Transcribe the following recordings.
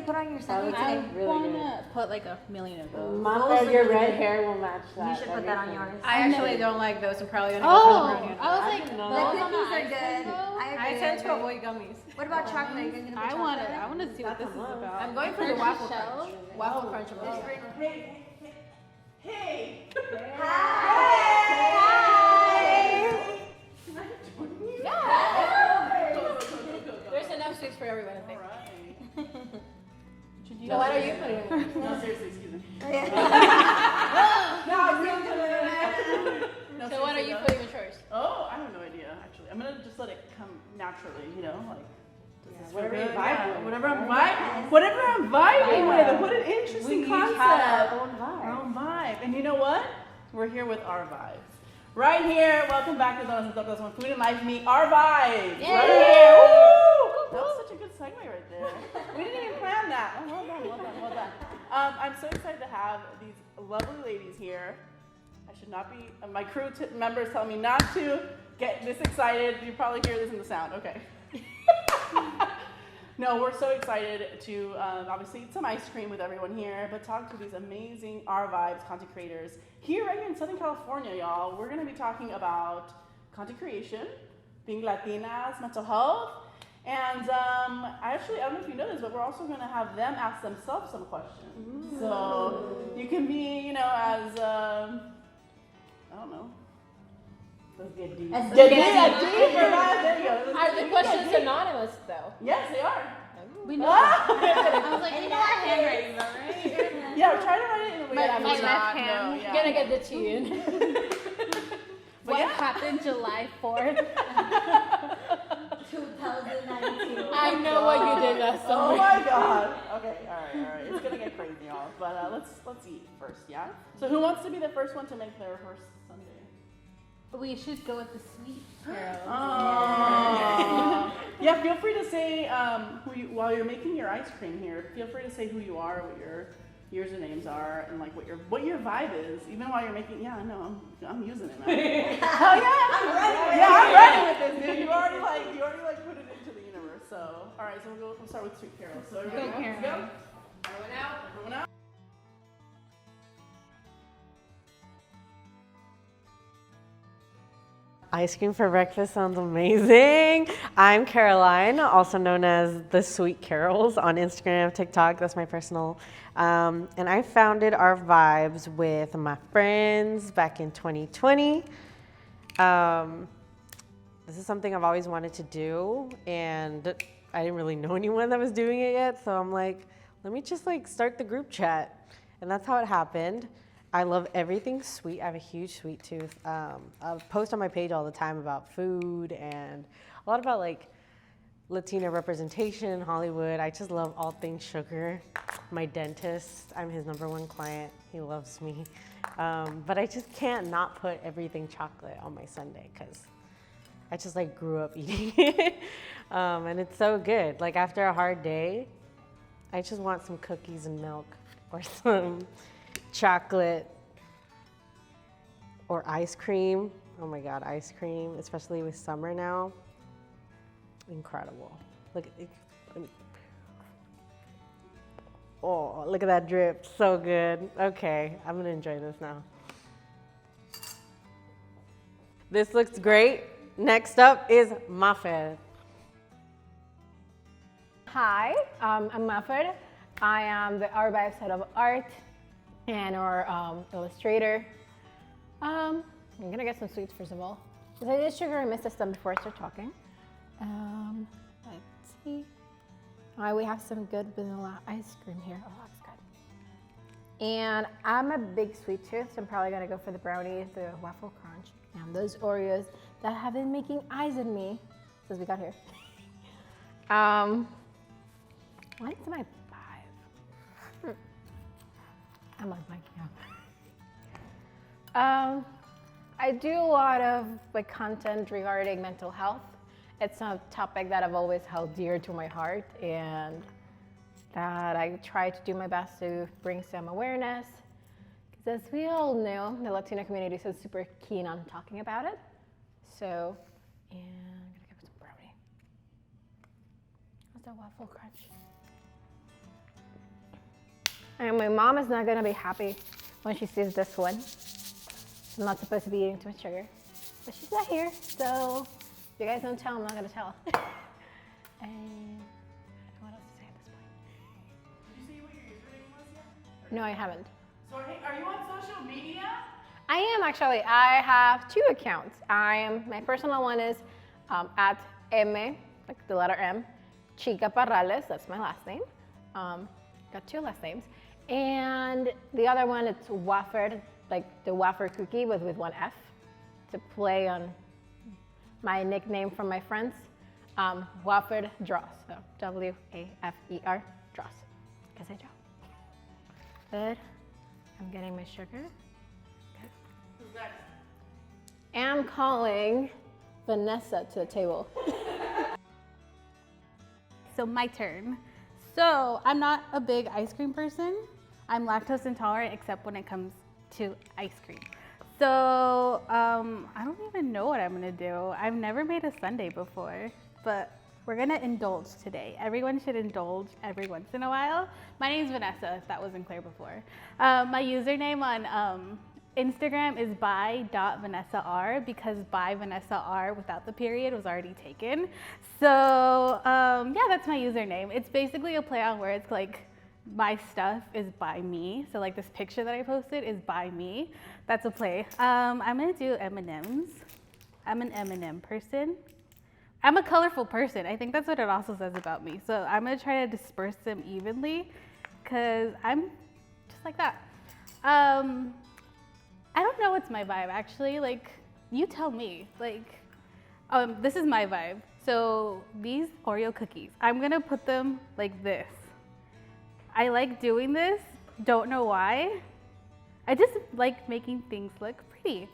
put on your Sunday I today? want to put like a million of those. Mama, your red hair will match that. You should put that on yours. I actually don't like those. I'm probably going to go for the brownie. I was like, The those on cookies the are ice good. cream, though? I tend to avoid gummies. What about chocolate? Are you gonna put I chocolate? want to see what this is That's about. a I'm going for the Hershey waffle shell? crunch. Waffle crunch. Hey! There's enough sweets for everyone, I think. So what are you putting in yours? No, seriously, excuse me. So what are you putting in yours? Oh, I have no idea, actually. I'm gonna just let it come naturally, you know, like. This is whatever good. you vibe with. Whatever I'm vibing with. What an interesting We each concept. have our own vibe. Our own vibe. And you know what? We're here with our vibes. Right here. Welcome back to Donuts and Stuff. That's when food and life meet our vibes. Yay. Right here. Woo! That was such a good segue right there. We didn't even plan that. Oh, well done, well done, well done. I'm so excited to have these lovely ladies here. I should not be, my crew members tell me not to get this excited. You probably hear this in the sound. Okay. No, we're so excited to obviously eat some ice cream with everyone here, but talk to these amazing R Vibes content creators here right here in Southern California, y'all. We're gonna be talking about content creation, being Latinas, mental health, and I don't know if you know this, but we're also gonna have them ask themselves some questions. Ooh. So you can be, you know, as I don't know. Let's get deep. As There deep as you go. Are the questions anonymous though? Yes, they are. We know. I was like, And we know our handwriting, though, right? Yeah, try to write it in a way that My would not left know. hand. Yeah. Gonna get the tea in. But What yeah. happened July 4th? 2019. I know what you did last Oh summer. my god. Okay, all right. It's gonna get crazy, y'all. But let's eat first, yeah. So who wants to be the first one to make their first Sunday? We should go with the sweet girl. Oh. Yeah. Feel free to say while you're making your ice cream here. Feel free to say who you are, what your usernames are, and like what your vibe is. Even while you're making. Yeah, I know. I'm using it now. Hell yeah. I'm ready with this, dude. You already put it into the universe. So all right. So we'll start with Sweet Carol. So everybody Go, let's Carol. go. Everyone out. Ice cream for breakfast sounds amazing. I'm Caroline, also known as the Sweet Carols on Instagram, TikTok. That's my personal. And I founded Our Vibes with my friends back in 2020. This is something I've always wanted to do, and I didn't really know anyone that was doing it yet. So I'm like, let me just start the group chat, and that's how it happened. I love everything sweet. I have a huge sweet tooth. I post on my page all the time about food and a lot about Latina representation in Hollywood. I just love all things sugar. My dentist, I'm his #1 client. He loves me. But I just can't not put everything chocolate on my sundae because I just grew up eating it. And it's so good. After a hard day, I just want some cookies and milk or some chocolate or ice cream. Oh my God, ice cream, especially with summer now. Incredible. Look at that drip. So good. Okay, I'm gonna enjoy this now. This looks great. Next up is Mafed. Hi, I'm Mafed. I am the Our Vibes head of art and our illustrator. I'm gonna get some sweets first of all. Because I did sugar and mist them before I start talking. Let's see. We have some good vanilla ice cream here. Oh, that's good. And I'm a big sweet tooth, so I'm probably gonna go for the brownies, the waffle crunch, and those Oreos that have been making eyes at me since we got here. What's my vibe? I'm like blanking out. I do a lot of content regarding mental health. It's a topic that I've always held dear to my heart, and that I try to do my best to bring some awareness. Because as we all know, the Latino community is super keen on talking about it. So, and I'm gonna give it some brownie. How's that waffle crunch? And my mom is not gonna be happy when she sees this one. I'm not supposed to be eating too much sugar. But she's not here, so if you guys don't tell, I'm not gonna tell. And what else to say at this point? Did you see what your username was yet? No, I haven't. So are you on social media? I am actually. I have 2 accounts. My personal one is at M, like the letter M, Chica Parrales, that's my last name. Got 2 last names. And the other one, it's Wafer, like the wafer cookie with 1 F, to play on my nickname from my friends. Wafer Draws, so W-A-F-E-R, Draws, because I draw. But I'm getting my sugar. Who's next? And I'm calling Vanessa to the table. So my turn. So I'm not a big ice cream person. I'm lactose intolerant except when it comes to ice cream. So I don't even know what I'm gonna do. I've never made a sundae before, but we're gonna indulge today. Everyone should indulge every once in a while. My name's Vanessa, if that wasn't clear before. My username on Instagram is by.vanessar because by Vanessa R without the period was already taken. So yeah, that's my username. It's basically a play on words, like my stuff is by me. So like this picture that I posted is by me. That's a play. I'm gonna do M&Ms. I'm an M&M person. I'm a colorful person. I think that's what it also says about me. So I'm gonna try to disperse them evenly because I'm just like that. I don't know what's my vibe actually. Like, you tell me. Like, this is my vibe. So these Oreo cookies, I'm gonna put them like this. I like doing this, don't know why. I just like making things look pretty.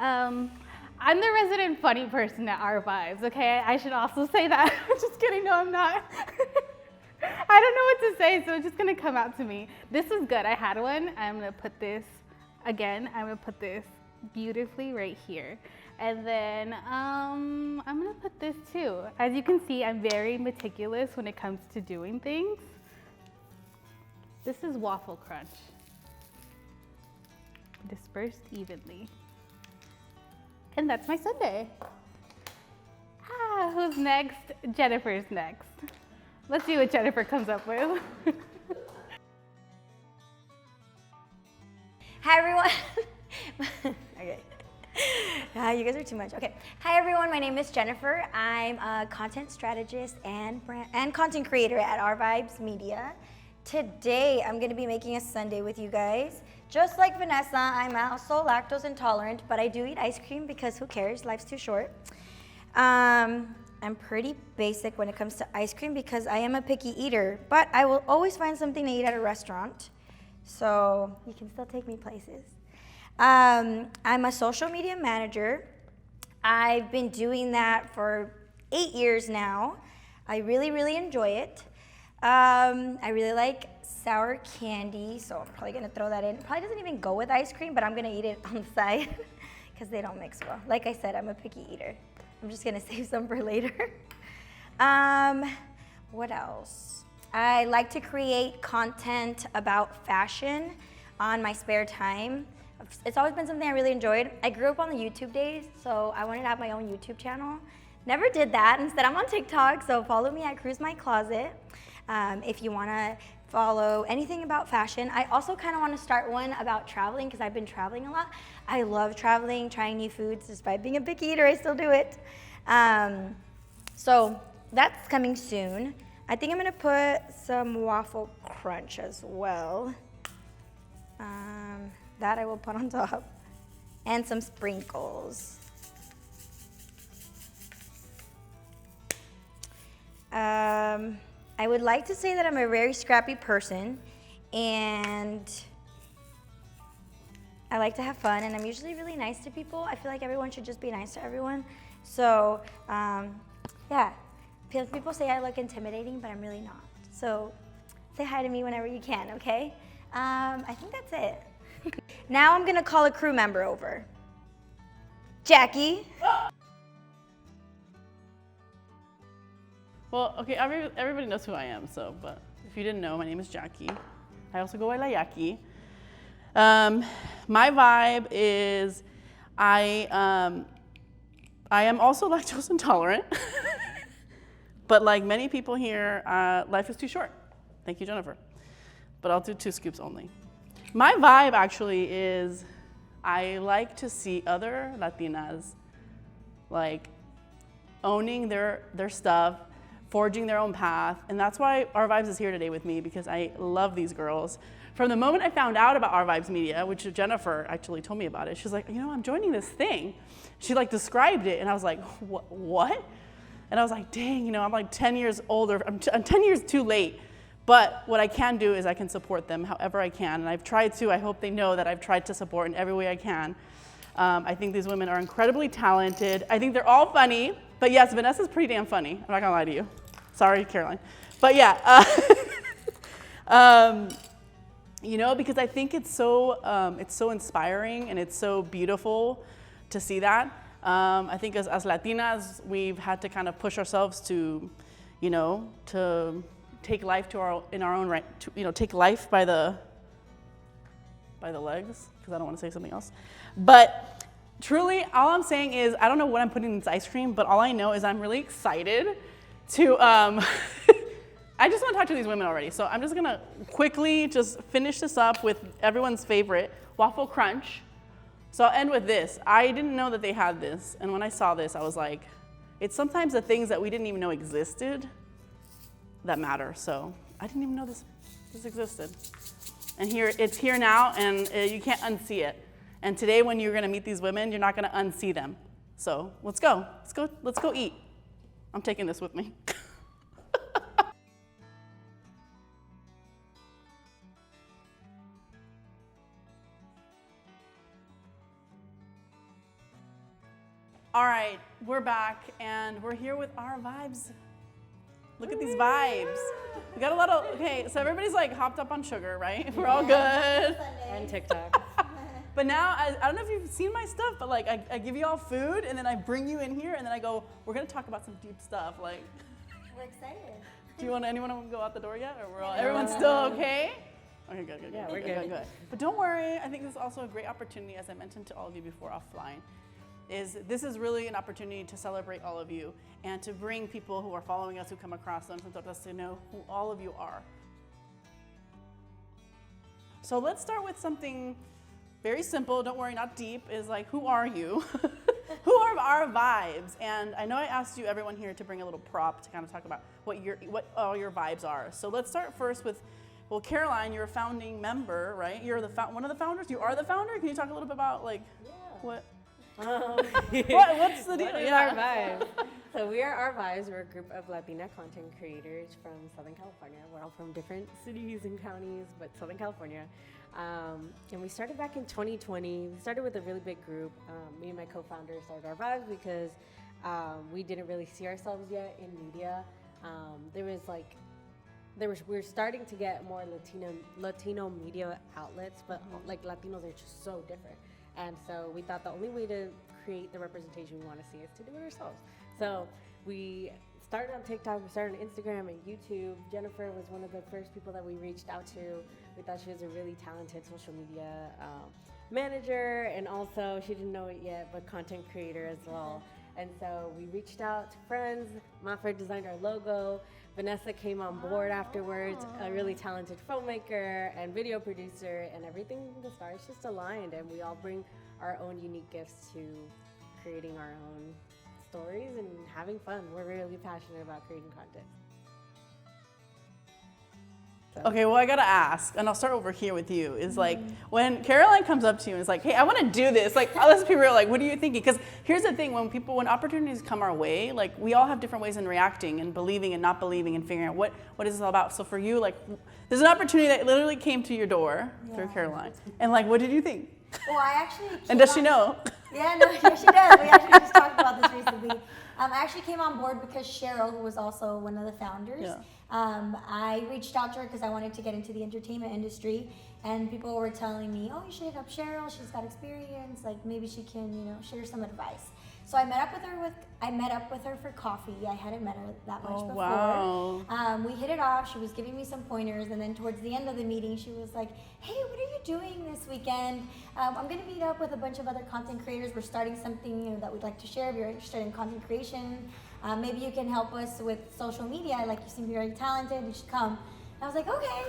I'm the resident funny person at Our Vibes, okay? I should also say that. I'm just kidding, no I'm not. I don't know what to say, so it's just gonna come out to me. This is good, I had one. I'm gonna put this, again, I'm gonna put this beautifully right here. And then I'm gonna put this too. As you can see, I'm very meticulous when it comes to doing things. This is waffle crunch. Dispersed evenly. And that's my sundae. Who's next? Jennifer's next. Let's see what Jennifer comes up with. Hi everyone. Okay. You guys are too much. Okay. Hi everyone. My name is Jennifer. I'm a content strategist and content creator at Our Vibes Media. Today I'm going to be making a sundae with you guys. Just like Vanessa, I'm also lactose intolerant, but I do eat ice cream because who cares? Life's too short. I'm pretty basic when it comes to ice cream because I am a picky eater, but I will always find something to eat at a restaurant. So you can still take me places. I'm a social media manager. I've been doing that for 8 years now. I really, really enjoy it. I really like sour candy, so I'm probably gonna throw that in. Probably doesn't even go with ice cream, but I'm gonna eat it on the side because they don't mix well. Like I said, I'm a picky eater. I'm just gonna save some for later. What else? I like to create content about fashion on my spare time. It's always been something I really enjoyed. I grew up on the YouTube days, so I wanted to have my own YouTube channel. Never did that. Instead, I'm on TikTok, so follow me at Cruise My Closet. If you wanna follow anything about fashion. I also kind of want to start one about traveling because I've been traveling a lot. I love traveling, trying new foods. Despite being a picky eater, I still do it. So that's coming soon. I think I'm gonna put some waffle crunch as well. That I will put on top. And some sprinkles. I would like to say that I'm a very scrappy person and I like to have fun and I'm usually really nice to people. I feel like everyone should just be nice to everyone. So yeah, people say I look intimidating, but I'm really not. So say hi to me whenever you can, okay? I think that's it. Now I'm gonna call a crew member over. Jackie. Well, okay, everybody knows who I am, so, but if you didn't know, my name is Jackie. I also go by Layaki. My vibe is I am also lactose intolerant, but like many people here, life is too short. Thank you, Jennifer. But I'll do 2 scoops only. My vibe actually is I like to see other Latinas like owning their stuff, forging their own path, and that's why Our Vibes is here today with me, because I love these girls. From the moment I found out about Our Vibes Media, which Jennifer actually told me about it, she's like, I'm joining this thing. She like described it, and I was like, what? And I was like, dang, I'm like 10 years older. I'm 10 years too late. But what I can do is I can support them however I can, and I've tried to. I hope they know that I've tried to support in every way I can. I think these women are incredibly talented. I think they're all funny, but yes, Vanessa's pretty damn funny. I'm not gonna lie to you. Sorry, Caroline. But yeah, because I think it's so inspiring and it's so beautiful to see that. I think as Latinas, we've had to kind of push ourselves to take life in our own right, take life by the legs, because I don't want to say something else. But truly, all I'm saying is, I don't know what I'm putting in this ice cream, but all I know is I'm really excited to, I just want to talk to these women already. So I'm just gonna quickly just finish this up with everyone's favorite, Waffle Crunch. So I'll end with this. I didn't know that they had this, and when I saw this, I was like, it's sometimes the things that we didn't even know existed that matter. So I didn't even know this existed. And it's here now, and you can't unsee it. And today when you're gonna meet these women, you're not gonna unsee them. So let's go eat. I'm taking this with me. All right, we're back, and we're here with Our Vibes. Look at these vibes. We got a lot of, okay, so everybody's like hopped up on sugar, right? We're all good. And TikTok. But now, I don't know if you've seen my stuff, but like I give you all food, and then I bring you in here, and then I go, we're gonna talk about some deep stuff. Like, We're excited. anyone want to go out the door yet? Or everyone's still okay? Okay, good. Yeah, we're good. But don't worry, I think this is also a great opportunity, as I mentioned to all of you before offline, this is really an opportunity to celebrate all of you and to bring people who are following us, who come across them, to know who all of you are. So let's start with something very simple, don't worry, not deep, is like, who are you? Who are Our Vibes? And I know I asked you, everyone here, to bring a little prop to kind of talk about what all your vibes are. So let's start first with, well, Caroline, you're a founding member, right? You're one of the founders? You are the founder? Can you talk a little bit about what? What's the deal? What is Our Vibes? So we are Our Vibes. We're a group of Latina content creators from Southern California. We're all from different cities and counties, but Southern California. And we started back in 2020. We started with a really big group. Me and my co-founder started Our Vibes because we didn't really see ourselves yet in media. We were starting to get more Latino media outlets, but like Latinos are just so different. And so we thought the only way to create the representation we want to see is to do it ourselves. So we started on TikTok, we started on Instagram and YouTube. Jennifer was one of the first people that we reached out to. We thought she was a really talented social media manager, and also, she didn't know it yet, but content creator as well. And so we reached out to friends. Manfred designed our logo. Vanessa came on board afterwards, a really talented filmmaker and video producer, and everything, the stars just aligned, and we all bring our own unique gifts to creating our own stories and having fun. We're really passionate about creating content. Okay, well, I gotta ask, and I'll start over here with you, is like, when Caroline comes up to you and is like, hey, I wanna do this, like, let's be real, like, what are you thinking? Because here's the thing, when opportunities come our way, like, we all have different ways in reacting and believing and not believing and figuring out what is this all about. So for you, like, there's an opportunity that literally came to your door through Caroline, and like, what did you think? Well, I actually. And does she know? Yeah, no, yeah, she does. We actually just talked about this recently. I actually came on board because Cheryl, who was also one of the founders, I reached out to her because I wanted to get into the entertainment industry, and people were telling me, oh, you should hit up Cheryl, she's got experience, like maybe she can, share some advice. So I met up with her for coffee. I hadn't met her that much before. Wow. We hit it off. She was giving me some pointers, and then towards the end of the meeting, she was like, "Hey, what are you doing this weekend? I'm gonna meet up with a bunch of other content creators. We're starting something that we'd like to share. If you're interested in content creation, maybe you can help us with social media. Like, you seem very talented. You should come." And I was like, "Okay."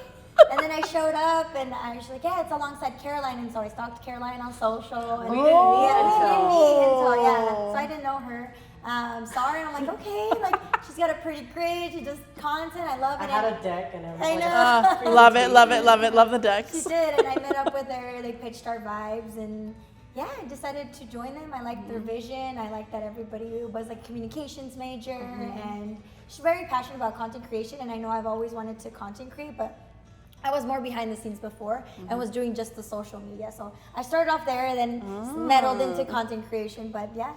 And then I showed up, and I was like, "Yeah, it's alongside Caroline." And so I stalked Caroline on social. And we didn't meet until, so I didn't know her. Saw her, and I'm like, okay, like, she's got a pretty grade. She does content. I love it. I had a deck and everything. I know. Love it, love it, love it. Love the decks. She did, and I met up with her. They pitched our vibes, and yeah, I decided to join them. I liked their vision. I liked that everybody was like communications major, and she's very passionate about content creation. And I know I've always wanted to content create, but I was more behind the scenes before and was doing just the social media. So I started off there, then meddled into content creation. But yeah,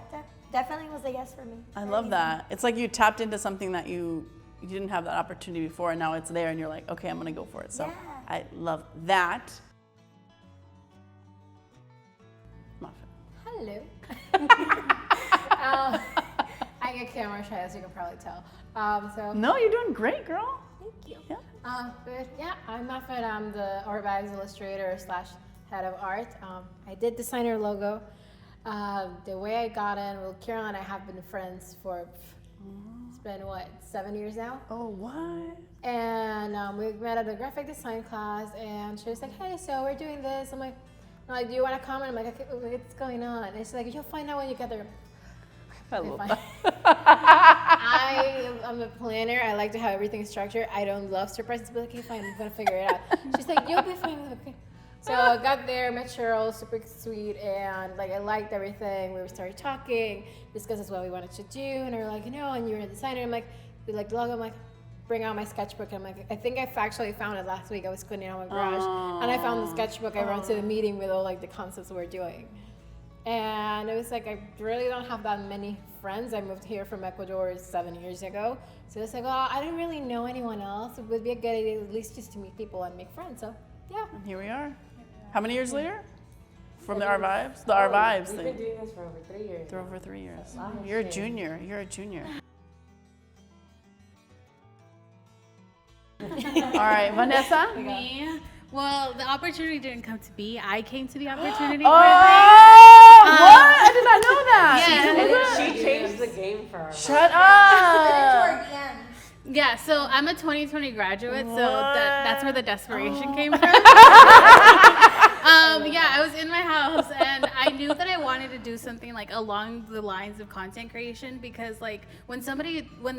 definitely was a yes for me. I love that. It's like you tapped into something that you didn't have that opportunity before, and now it's there, and you're like, okay, I'm gonna go for it. So Yeah. I love that. Muffin. Hello. I get camera shy, as you can probably tell. No, you're doing great, girl. Thank you. Yeah. But yeah, I'm Muffin. I'm the Art Vibes illustrator / head of art. I did design her logo. The way I got in, well, Carol and I have been friends for, it's been what, 7 years now? Oh, what? And we met at a graphic design class, and she was like, "Hey, so we're doing this." I'm like, "Do you want to come?" And I'm like, "Okay, what's going on?" And she's like, "You'll find out when you get there." I Okay, love fine. that. I'm a planner. I like to have everything structured. I don't love surprises, but okay, fine, I'm gonna figure it out. She's like, "You'll be fine." Okay. So I got there, met Cheryl, super sweet, and like I liked everything. We started talking, discussed what we wanted to do, and they were like, and you're a designer. I'm like, "We like the logo." I'm like, bring out my sketchbook. I'm like, I think I actually found it last week. I was cleaning out my garage, and I found the sketchbook. I brought to the meeting with all like the concepts we're doing. And it was like, I really don't have that many friends. I moved here from Ecuador 7 years ago. So it's like, I don't really know anyone else. It would be a good idea at least just to meet people and make friends. So yeah. And here we are. How many years later? From the Art Vibes? The Art Vibes We've thing. been doing this for over 3 years. For over 3 years. Wow. You're a junior. You're a junior. All right, Vanessa? Me? Well, the opportunity didn't come to me. I came to the opportunity. Oh, what? I did not know that. Yeah. And then she changed the game for her. Shut up. Yeah, so I'm a 2020 graduate, so that's where the desperation came from. Yeah, I was in my house and I knew that I wanted to do something like along the lines of content creation, because like when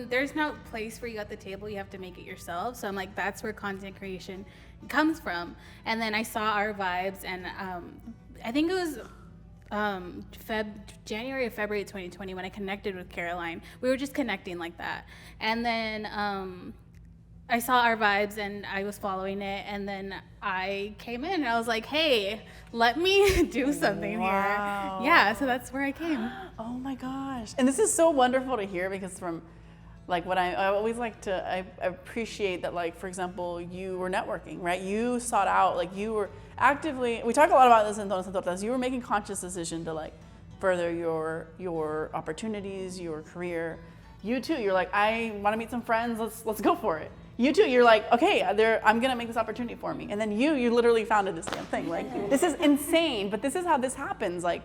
there's no place for you at the table, you have to make it yourself. So I'm like, that's where content creation comes from. And then I saw Art Vibes, and I think it was January or February 2020 when I connected with Caroline. We were just connecting like that, and then I saw Art Vibes and I was following it, and then I came in and I was like, hey, let me do something Wow. here. Yeah, so that's where I came. Oh my gosh. And this is so wonderful to hear, because from like what I always like to, I appreciate that, like, for example, you were networking, right? You sought out, like you were actively, we talk a lot about this in Donas and Tortas, you were making conscious decision to like further your opportunities, your career. You too, you're like, I want to meet some friends, let's go for it. You too, you're like, okay, I'm gonna make this opportunity for me. And then you literally founded this damn thing. Like, this is insane, but this is how this happens. Like,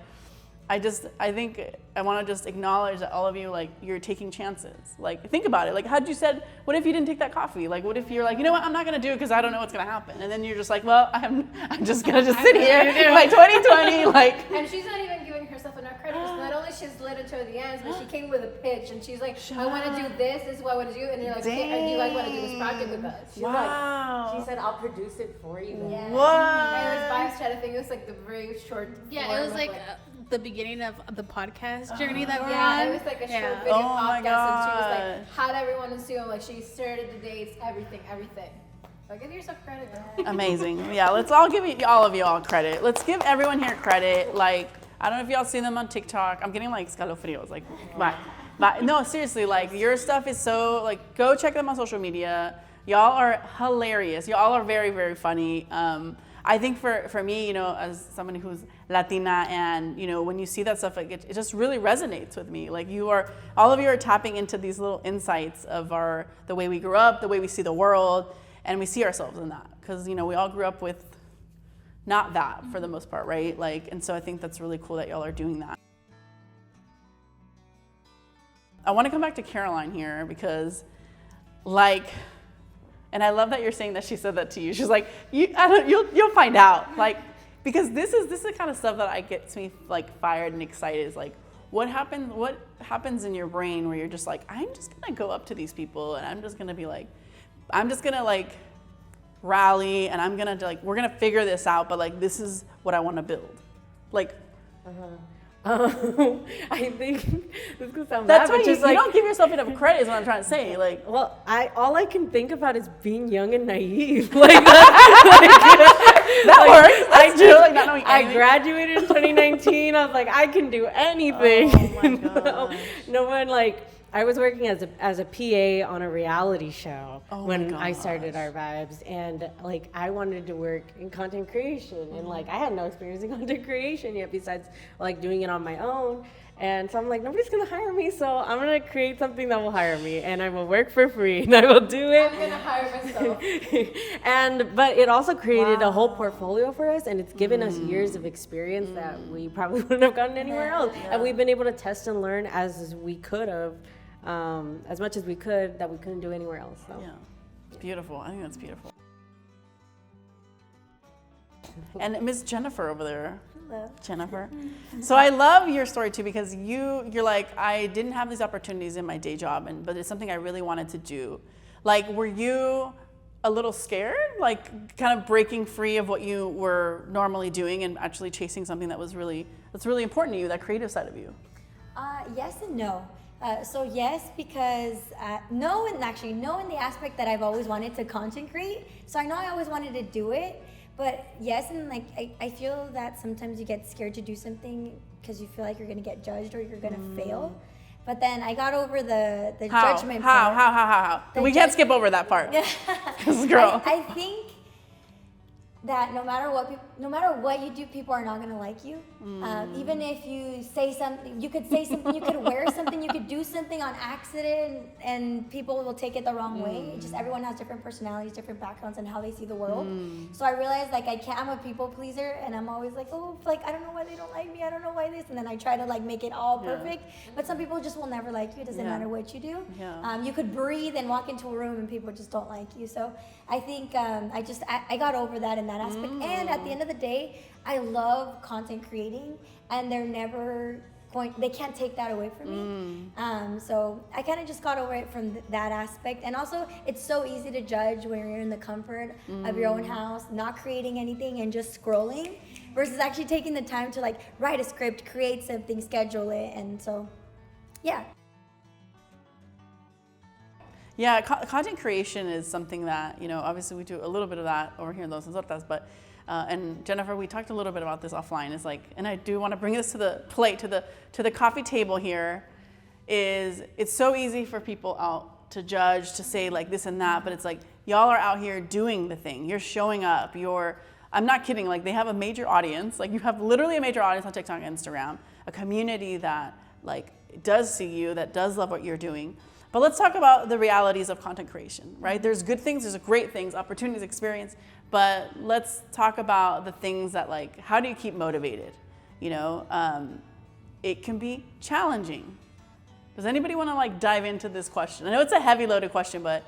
I think I want to just acknowledge that all of you, like, you're taking chances. Like, think about it. Like, how'd you said, what if you didn't take that coffee? Like, what if you're like, you know what, I'm not gonna do it because I don't know what's gonna happen. And then you're just like, well, I'm just gonna just sit here, like 2020, like. And she's not even giving herself enough credit. Because not only she's led it to the ends, but she came with a pitch, and she's like, I want to do this is what I want to do. And you're like, okay, and you guys want to do this project with us. Wow. She said, I'll produce it for you. Yeah. What? And it was bias chat. I think it was like the very short. Yeah, form it was of, like the beginning of the podcast journey that we're yeah, on. it was like a short Yeah. video Oh my podcast, and she was gosh. like, how did everyone assume? Like, she started the dates, everything. Like, give yourself credit, girl. Amazing. Yeah, let's all give all of you all credit. Let's give everyone here credit. Like, I don't know if y'all seen them on TikTok. I'm getting like escalofríos. Like, but no, seriously, like your stuff is so, like, go check them on social media. Y'all are hilarious. Y'all are very, very funny. I think for me, you know, as someone who's Latina, and you know, when you see that stuff, like it just really resonates with me. Like all of you are tapping into these little insights of the way we grew up, the way we see the world, and we see ourselves in that. Because you know, we all grew up with not that for the most part, right? Like, and so I think that's really cool that y'all are doing that. I want to come back to Caroline here because, like, and I love that you're saying that she said that to you. She's like, you'll find out, like, because this is the kind of stuff that gets me like fired and excited. Is like, what happens in your brain where you're just like, I'm just gonna go up to these people and I'm just gonna be like, I'm just gonna like rally and I'm gonna like, we're gonna figure this out, but like, this is what I want to build, like. I think this could sound That's bad, why but you just like, don't give yourself enough credit is what I'm trying to say. Like, well, all I can think about is being young and naive. Like that works. That's true, like not knowing I anything. graduated in 2019. I was like, I can do anything. Oh my gosh. No one like. I was working as a PA on a reality show when I started Our Vibes, and like I wanted to work in content creation, and like I had no experience in content creation yet besides like doing it on my own. And so I'm like, nobody's gonna hire me, so I'm gonna create something that will hire me, and I will work for free, and I will do it. I'm gonna hire myself. But it also created a whole portfolio for us, and it's given us years of experience that we probably wouldn't have gotten anywhere else. And we've been able to test and learn as we could have. As much as we could that we couldn't do anywhere else. So. Yeah, it's beautiful. I think that's beautiful. And Miss Jennifer over there. Hello. Jennifer. So I love your story too because you're like, I didn't have these opportunities in my day job, but it's something I really wanted to do. Like, were you a little scared, like kind of breaking free of what you were normally doing and actually chasing something that's really important to you, that creative side of you? Yes and no. So yes, because no in the aspect that I've always wanted to content create. So I know I always wanted to do it, but yes, and like I feel that sometimes you get scared to do something because you feel like you're gonna get judged or you're gonna fail. But then I got over the judgment part. How? We can't skip over that part. Girl. I think that no matter what you do, people are not gonna like you. Even if you say something, you could say something, you could wear something, you could do something on accident, and people will take it the wrong way. It's just everyone has different personalities, different backgrounds, and how they see the world. So I realized like I'm a people pleaser, and I'm always like, oh, like I don't know why they don't like me, I don't know why this, and then I try to like make it all perfect. But some people just will never like you. It doesn't matter what you do. You could breathe and walk into a room, and people just don't like you. So I think I got over that in that aspect. And at the end of the day, I love content creating, and they can't take that away from me. So I kind of just got over it from that aspect. And also, it's so easy to judge when you're in the comfort of your own house, not creating anything and just scrolling, versus actually taking the time to like write a script, create something, schedule it. And so, yeah. Yeah, content creation is something that, you know, obviously we do a little bit of that over here in Los Ensortas, but and Jennifer, we talked a little bit about this offline. It's like, and I do want to bring this to the plate, to the coffee table here, is it's so easy for people out to judge, to say like this and that, but it's like, y'all are out here doing the thing. You're showing up. I'm not kidding, like they have a major audience. Like you have literally a major audience on TikTok and Instagram, a community that like does see you, that does love what you're doing. But let's talk about the realities of content creation, right? There's good things, there's great things, opportunities, experience, but let's talk about the things that like, how do you keep motivated? You know, it can be challenging. Does anybody want to like dive into this question? I know it's a heavy loaded question, but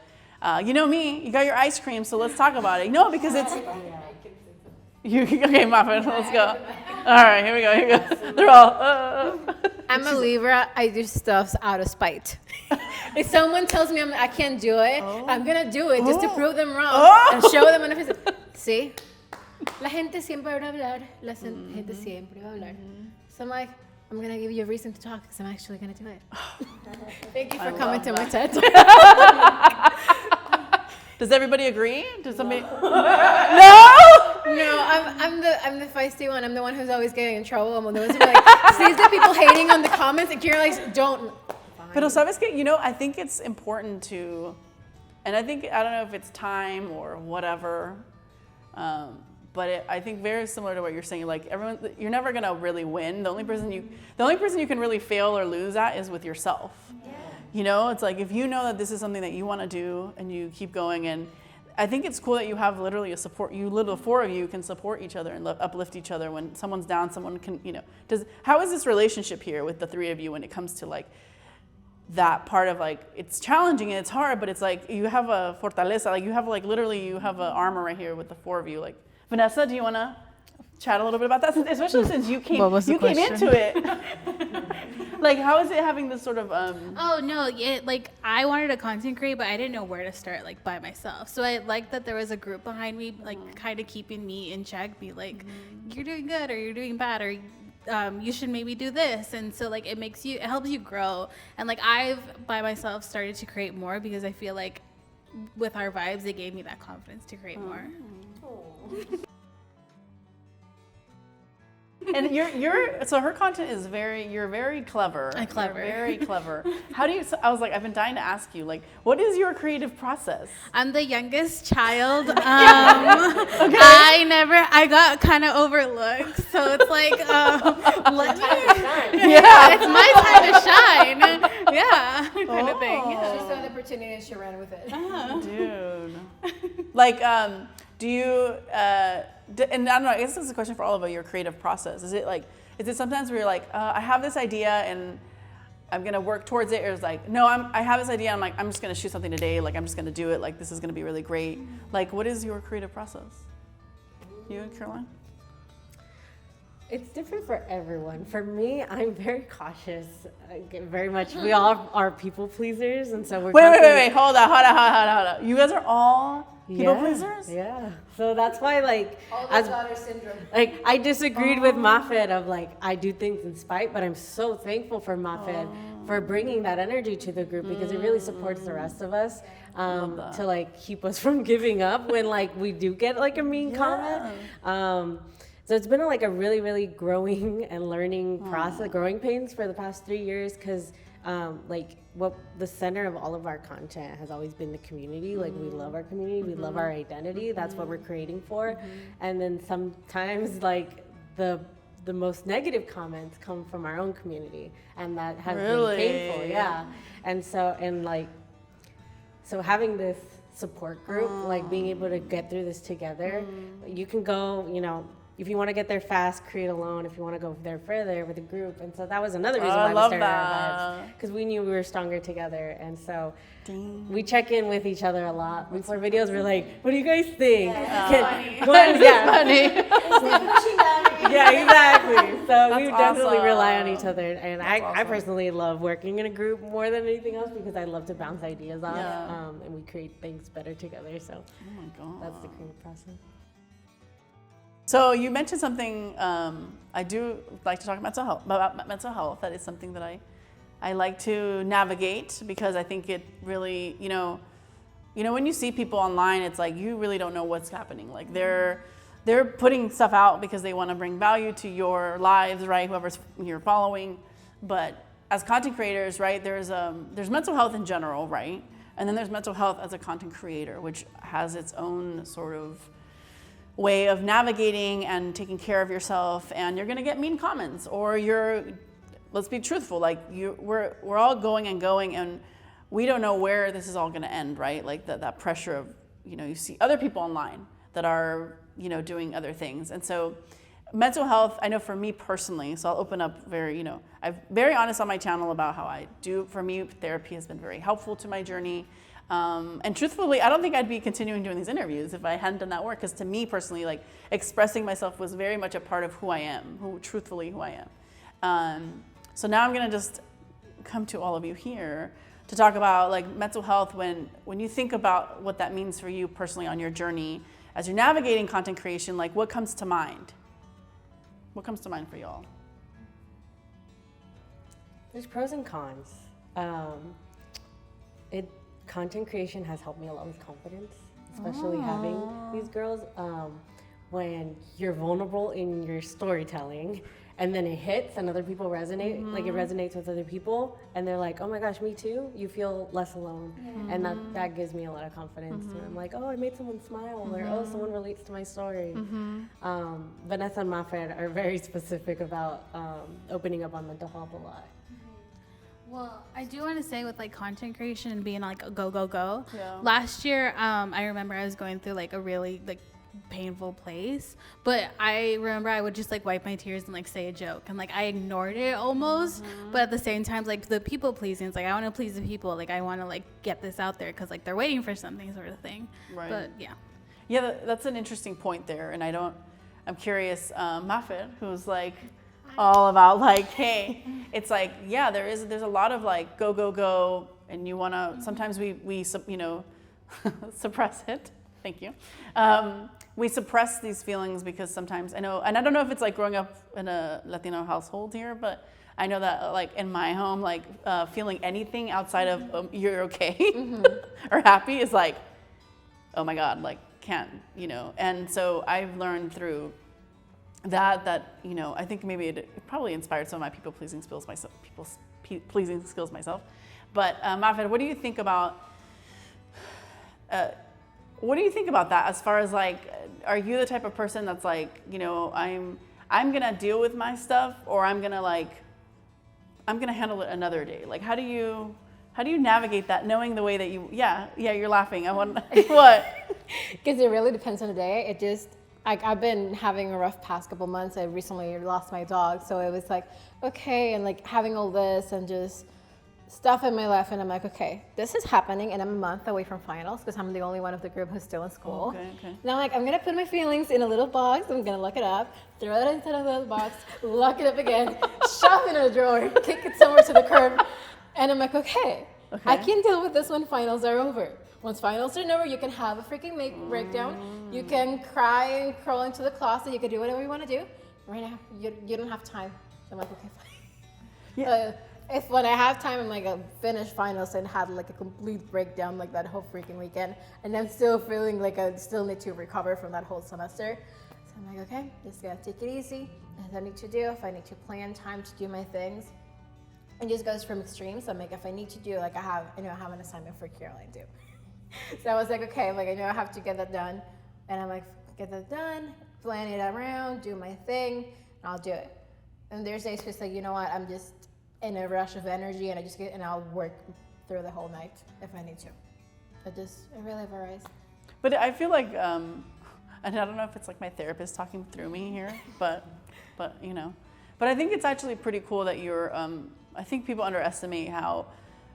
you know me, you got your ice cream, so let's talk about it. No, because it's, okay, Muffin, let's go. All right, here we go. They're all, I'm a Libra. I do stuff out of spite. If someone tells me I can't do it, I'm gonna do it just to prove them wrong and show them. See, la gente siempre va a hablar. La gente siempre va a hablar. So I'm like, I'm gonna give you a reason to talk because I'm actually gonna do it. Thank you for coming to my TED Talk. Does everybody agree? Does somebody? No, I'm the feisty one. I'm the one who's always getting in trouble. I'm the one who's like, sees the people hating on the comments, and you're like, don't. Pero sabes que, you know, I think it's important to, and I don't know if it's time or whatever, but I think very similar to what you're saying. Like you're never gonna really win. The only person you can really fail or lose at is with yourself. Yeah. You know, it's like if you know that this is something that you want to do and you keep going, and I think it's cool that you have literally a support. The four of you can support each other and uplift each other when someone's down. Someone can, how is this relationship here with the three of you when it comes to like that part of like it's challenging and it's hard, but it's like you have a fortaleza, like you have like literally you have an armor right here with the four of you. Like Vanessa, do you want to chat a little bit about that, especially since you came into it? Like, how is it having this sort of Oh no, like I wanted to content create, but I didn't know where to start, like by myself. So I liked that there was a group behind me, like kind of keeping me in check, be like, you're doing good or you're doing bad, or you should maybe do this. And so like it helps you grow. And like I've by myself started to create more because I feel like with our vibes, it gave me that confidence to create more. And so her content is you're very clever. I'm clever. You're very clever. I was like, I've been dying to ask you, like, what is your creative process? I'm the youngest child. I got kind of overlooked. So it's like, it's my time to shine. Yeah, kind of thing. She saw the opportunity and she ran with it. Dude. Like, do you, and I don't know, I guess this is a question for all of you, your creative process. Is it sometimes where you're like, I have this idea and I'm gonna work towards it, or it's like, no, I have this idea, I'm like, I'm just gonna shoot something today, like I'm just gonna do it, like this is gonna be really great. Like, what is your creative process? You and Caroline? It's different for everyone. For me, I'm very cautious. Very much, we all are people pleasers, and so we're Wait, hold on. You guys are all people pleasers? Yeah. So that's why, like, As daughter syndrome. like I disagreed with Mafed of like I do things in spite, but I'm so thankful for Mafed for bringing that energy to the group because it really supports the rest of us to like keep us from giving up when like we do get like a mean comment. So it's been like a really, really growing and learning process, growing pains for the past 3 years because like what the center of all of our content has always been the community. Like we love our community, we love our identity. That's what we're creating for. And then sometimes like the most negative comments come from our own community, and that has been painful. Yeah. And so so having this support group, like being able to get through this together, you can go, if you want to get there fast, create alone. If you want to go there further with a group. And so that was another reason why we started our vibes. Because we knew we were stronger together. And so we check in with each other a lot. Before videos, we're like, what do you guys think? Funny. Yeah, exactly. So we definitely rely on each other. And I personally love working in a group more than anything else because I love to bounce ideas off. And we create things better together. So that's the creative process. So you mentioned something, I do like to talk about mental health. That is something that I like to navigate because I think it really, when you see people online, it's like you really don't know what's happening. Like they're putting stuff out because they want to bring value to your lives, right? Whoever's you're following. But as content creators, right, there's mental health in general, right? And then there's mental health as a content creator, which has its own sort of way of navigating and taking care of yourself, and you're gonna get mean comments, or let's be truthful, like we're all going, and we don't know where this is all gonna end, right? Like that pressure of, you see other people online that are, doing other things. And so mental health, I know for me personally, so I'll open up I'm very honest on my channel about how I do. For me, therapy has been very helpful to my journey. And truthfully, I don't think I'd be continuing doing these interviews if I hadn't done that work. Because to me personally, like expressing myself was very much a part of who I am, who I am. So now I'm gonna just come to all of you here to talk about like mental health when you think about what that means for you personally on your journey as you're navigating content creation. Like what comes to mind? What comes to mind for y'all? There's pros and cons. Content creation has helped me a lot with confidence, especially having these girls. When you're vulnerable in your storytelling and then it hits and other people resonate, like it resonates with other people, and they're like, oh my gosh, me too, you feel less alone. And that gives me a lot of confidence. And I'm like, oh, I made someone smile, or oh, someone relates to my story. Vanessa and Mafed are very specific about opening up on mental health a lot. Well, I do want to say with like content creation and being like a go. Yeah. Last year, I remember I was going through like a really like painful place, but I remember I would just like wipe my tears and like say a joke, and like I ignored it almost. But at the same time, like the people pleasing, it's like I want to please the people, like I want to like get this out there because like they're waiting for something sort of thing. Right. But yeah. Yeah, that's an interesting point there, and I'm curious, Mafed, who's like all about like, hey, it's like, yeah, there's a lot of like go, and you wanna, sometimes we suppress it. Thank you. We suppress these feelings because sometimes I know, and I don't know if it's like growing up in a Latino household here, but I know that like in my home, like feeling anything outside of you're okay or happy is like, oh my God, like can't, and so I've learned through that I think maybe it probably inspired some of my people-pleasing skills myself. But Mafed, what do you think about that as far as like, are you the type of person that's like, I'm gonna deal with my stuff, or I'm gonna handle it another day? Like, how do you navigate that, knowing the way that you're laughing. I want what? Because it really depends on the day. It just, I've been having a rough past couple months. I recently lost my dog, so it was like, okay, and like having all this and just stuff in my life, and I'm like, okay, this is happening, and I'm a month away from finals because I'm the only one of the group who's still in school. Okay. And I'm like, I'm gonna put my feelings in a little box. I'm gonna lock it up, throw it inside a little box, lock it up again, shove it in a drawer, kick it somewhere to the curb, and I'm like, okay, I can deal with this when finals are over. Once finals are over, you can have a freaking breakdown. You can cry and crawl into the closet. You can do whatever you want to do. Right now, you don't have time. So I'm like, okay, fine. Yeah. If when I have time, I'm like a finished finals and had like a complete breakdown like that whole freaking weekend, and I'm still feeling like I still need to recover from that whole semester. So I'm like, okay, just gotta take it easy. As I need to do, if I need to plan time to do my things, it just goes from extremes. I'm like, if I need to do, like I know I have an assignment for Caroline too. So I was like, okay, like I know I have to get that done, and I'm like, get that done, plan it around, do my thing, and I'll do it. And there's days just like, you know what, I'm just in a rush of energy, and I'll work through the whole night if I need to. It really varies. But I feel like, and I don't know if it's like my therapist talking through me here, but but I think it's actually pretty cool that you're. I think people underestimate how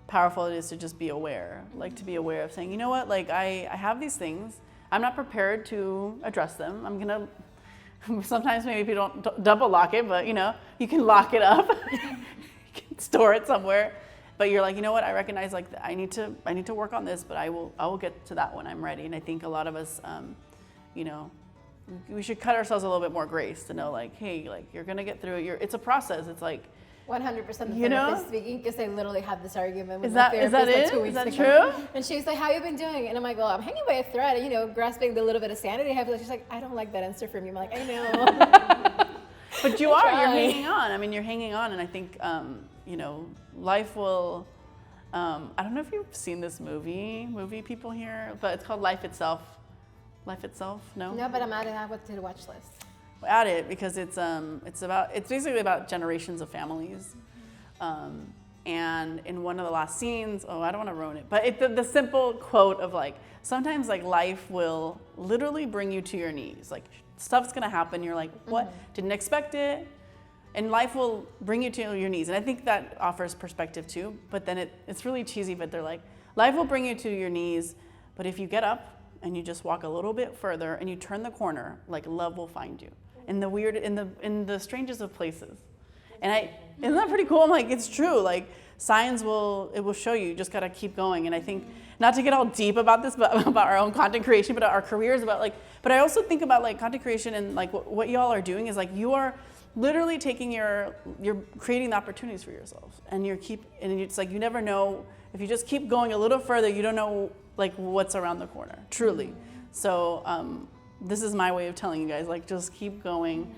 powerful it is to just be aware, like to be aware of saying, you know what, like I have these things, I'm not prepared to address them. I'm gonna. Sometimes maybe people don't double lock it, but you can lock it up. Store it somewhere, but you're like, you know what, I recognize like I need to work on this, but I will get to that when I'm ready. And I think a lot of us we should cut ourselves a little bit more grace to know like, hey, like you're gonna get through it. It's a process. It's like 100% the therapist speaking, because I literally had this argument with is my that therapist it? 2 weeks is that ago. true? And she's like, how you been doing? And I'm like, well, I'm hanging by a thread, grasping the little bit of sanity I have. She's like, I don't like that answer from you. I'm like, I know. But you're hanging on. I mean, you're hanging on, and I think life will. I don't know if you've seen this movie people here, but it's called Life Itself. Life Itself? No. No, but I'm adding that to the watch list. Add it because it's basically about generations of families, and in one of the last scenes, I don't want to ruin it, but the simple quote of like, sometimes like life will literally bring you to your knees, like stuff's gonna happen, you're like, what? Didn't expect it. And life will bring you to your knees. And I think that offers perspective too, but then it's really cheesy, but they're like, life will bring you to your knees, but if you get up and you just walk a little bit further and you turn the corner, like love will find you in the strangest of places. And isn't that pretty cool? I'm like, it's true. Like signs will show you. You just gotta keep going. And I think, not to get all deep about this, but about our own content creation, but our careers, but I also think about like content creation and like what y'all are doing is like you are literally taking you're creating the opportunities for yourself, and it's like you never know, if you just keep going a little further, you don't know like what's around the corner, truly. So this is my way of telling you guys, like just keep going,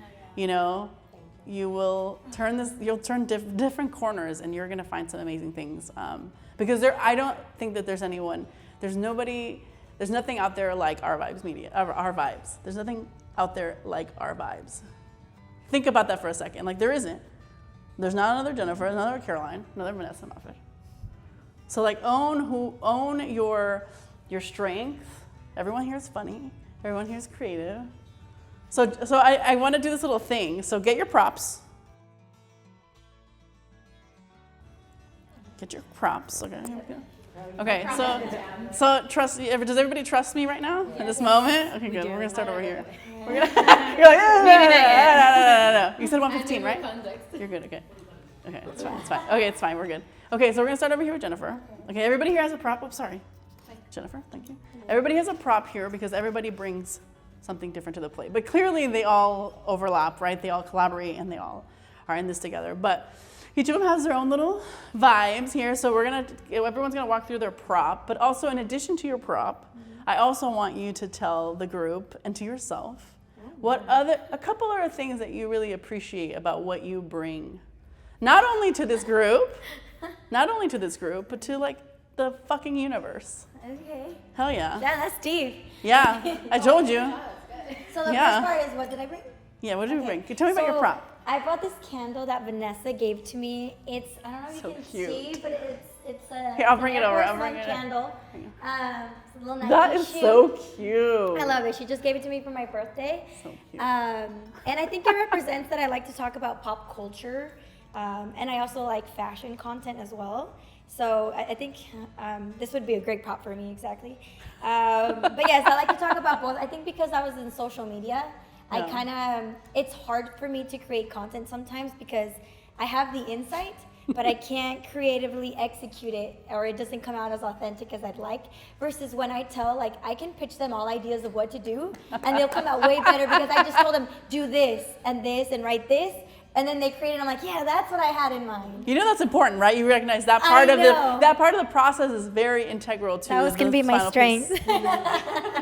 you will turn you'll turn different corners, and you're gonna find some amazing things. Because I don't think that there's nothing out there like Our Vibes Media, Our Vibes. There's nothing out there like Our Vibes. Think about that for a second. Like, there isn't. There's not another Jennifer, another Caroline, another Vanessa Moffett. So like, own your strength. Everyone here is funny. Everyone here is creative. So I want to do this little thing. So get your props. Get your props. Okay. Okay. So trust. Does everybody trust me right now in this moment? Okay, good. We're gonna start over here. You're like, no. You said 115, right? You're good. Okay. Okay, it's fine. It's fine. Okay, it's fine. We're good. Okay, so we're gonna start over here with Jennifer. Okay, everybody here has a prop. Oops, sorry. Jennifer, thank you. Everybody has a prop here because everybody brings something different to the plate. But clearly they all overlap, right? They all collaborate and they all are in this together. But each of them has their own little vibes here. So everyone's gonna walk through their prop. But also, in addition to your prop, I also want you to tell the group and to yourself a couple other things that you really appreciate about what you bring. Not only to this group, but to like the fucking universe. Okay. Hell yeah. Yeah, that's deep. Yeah, I told you. So the Yeah. first part is, what did I bring? Yeah, what did you bring? Tell me about your prop. I brought this candle that Vanessa gave to me. I don't know if So you can cute. see, but it's a Here, I'll bring it over. Air I'll Force bring One it. candle. It's a little Nike That is shoe. so cute. I love it. She just gave it to me for my birthday. So cute. And I think it represents that I like to talk about pop culture. And I also like fashion content as well. So I think this would be a great prop for me, exactly. But yes, I like to talk about both. I think because I was in social media, it's hard for me to create content sometimes because I have the insight, but I can't creatively execute it, or it doesn't come out as authentic as I'd like. Versus when I tell, like, I can pitch them all ideas of what to do, and they'll come out way better because I just told them, do this and write this. And then they create it, and I'm like, yeah, that's what I had in mind. You know that's important, right? You recognize that part of the process is very integral to That was gonna be my final strength. piece.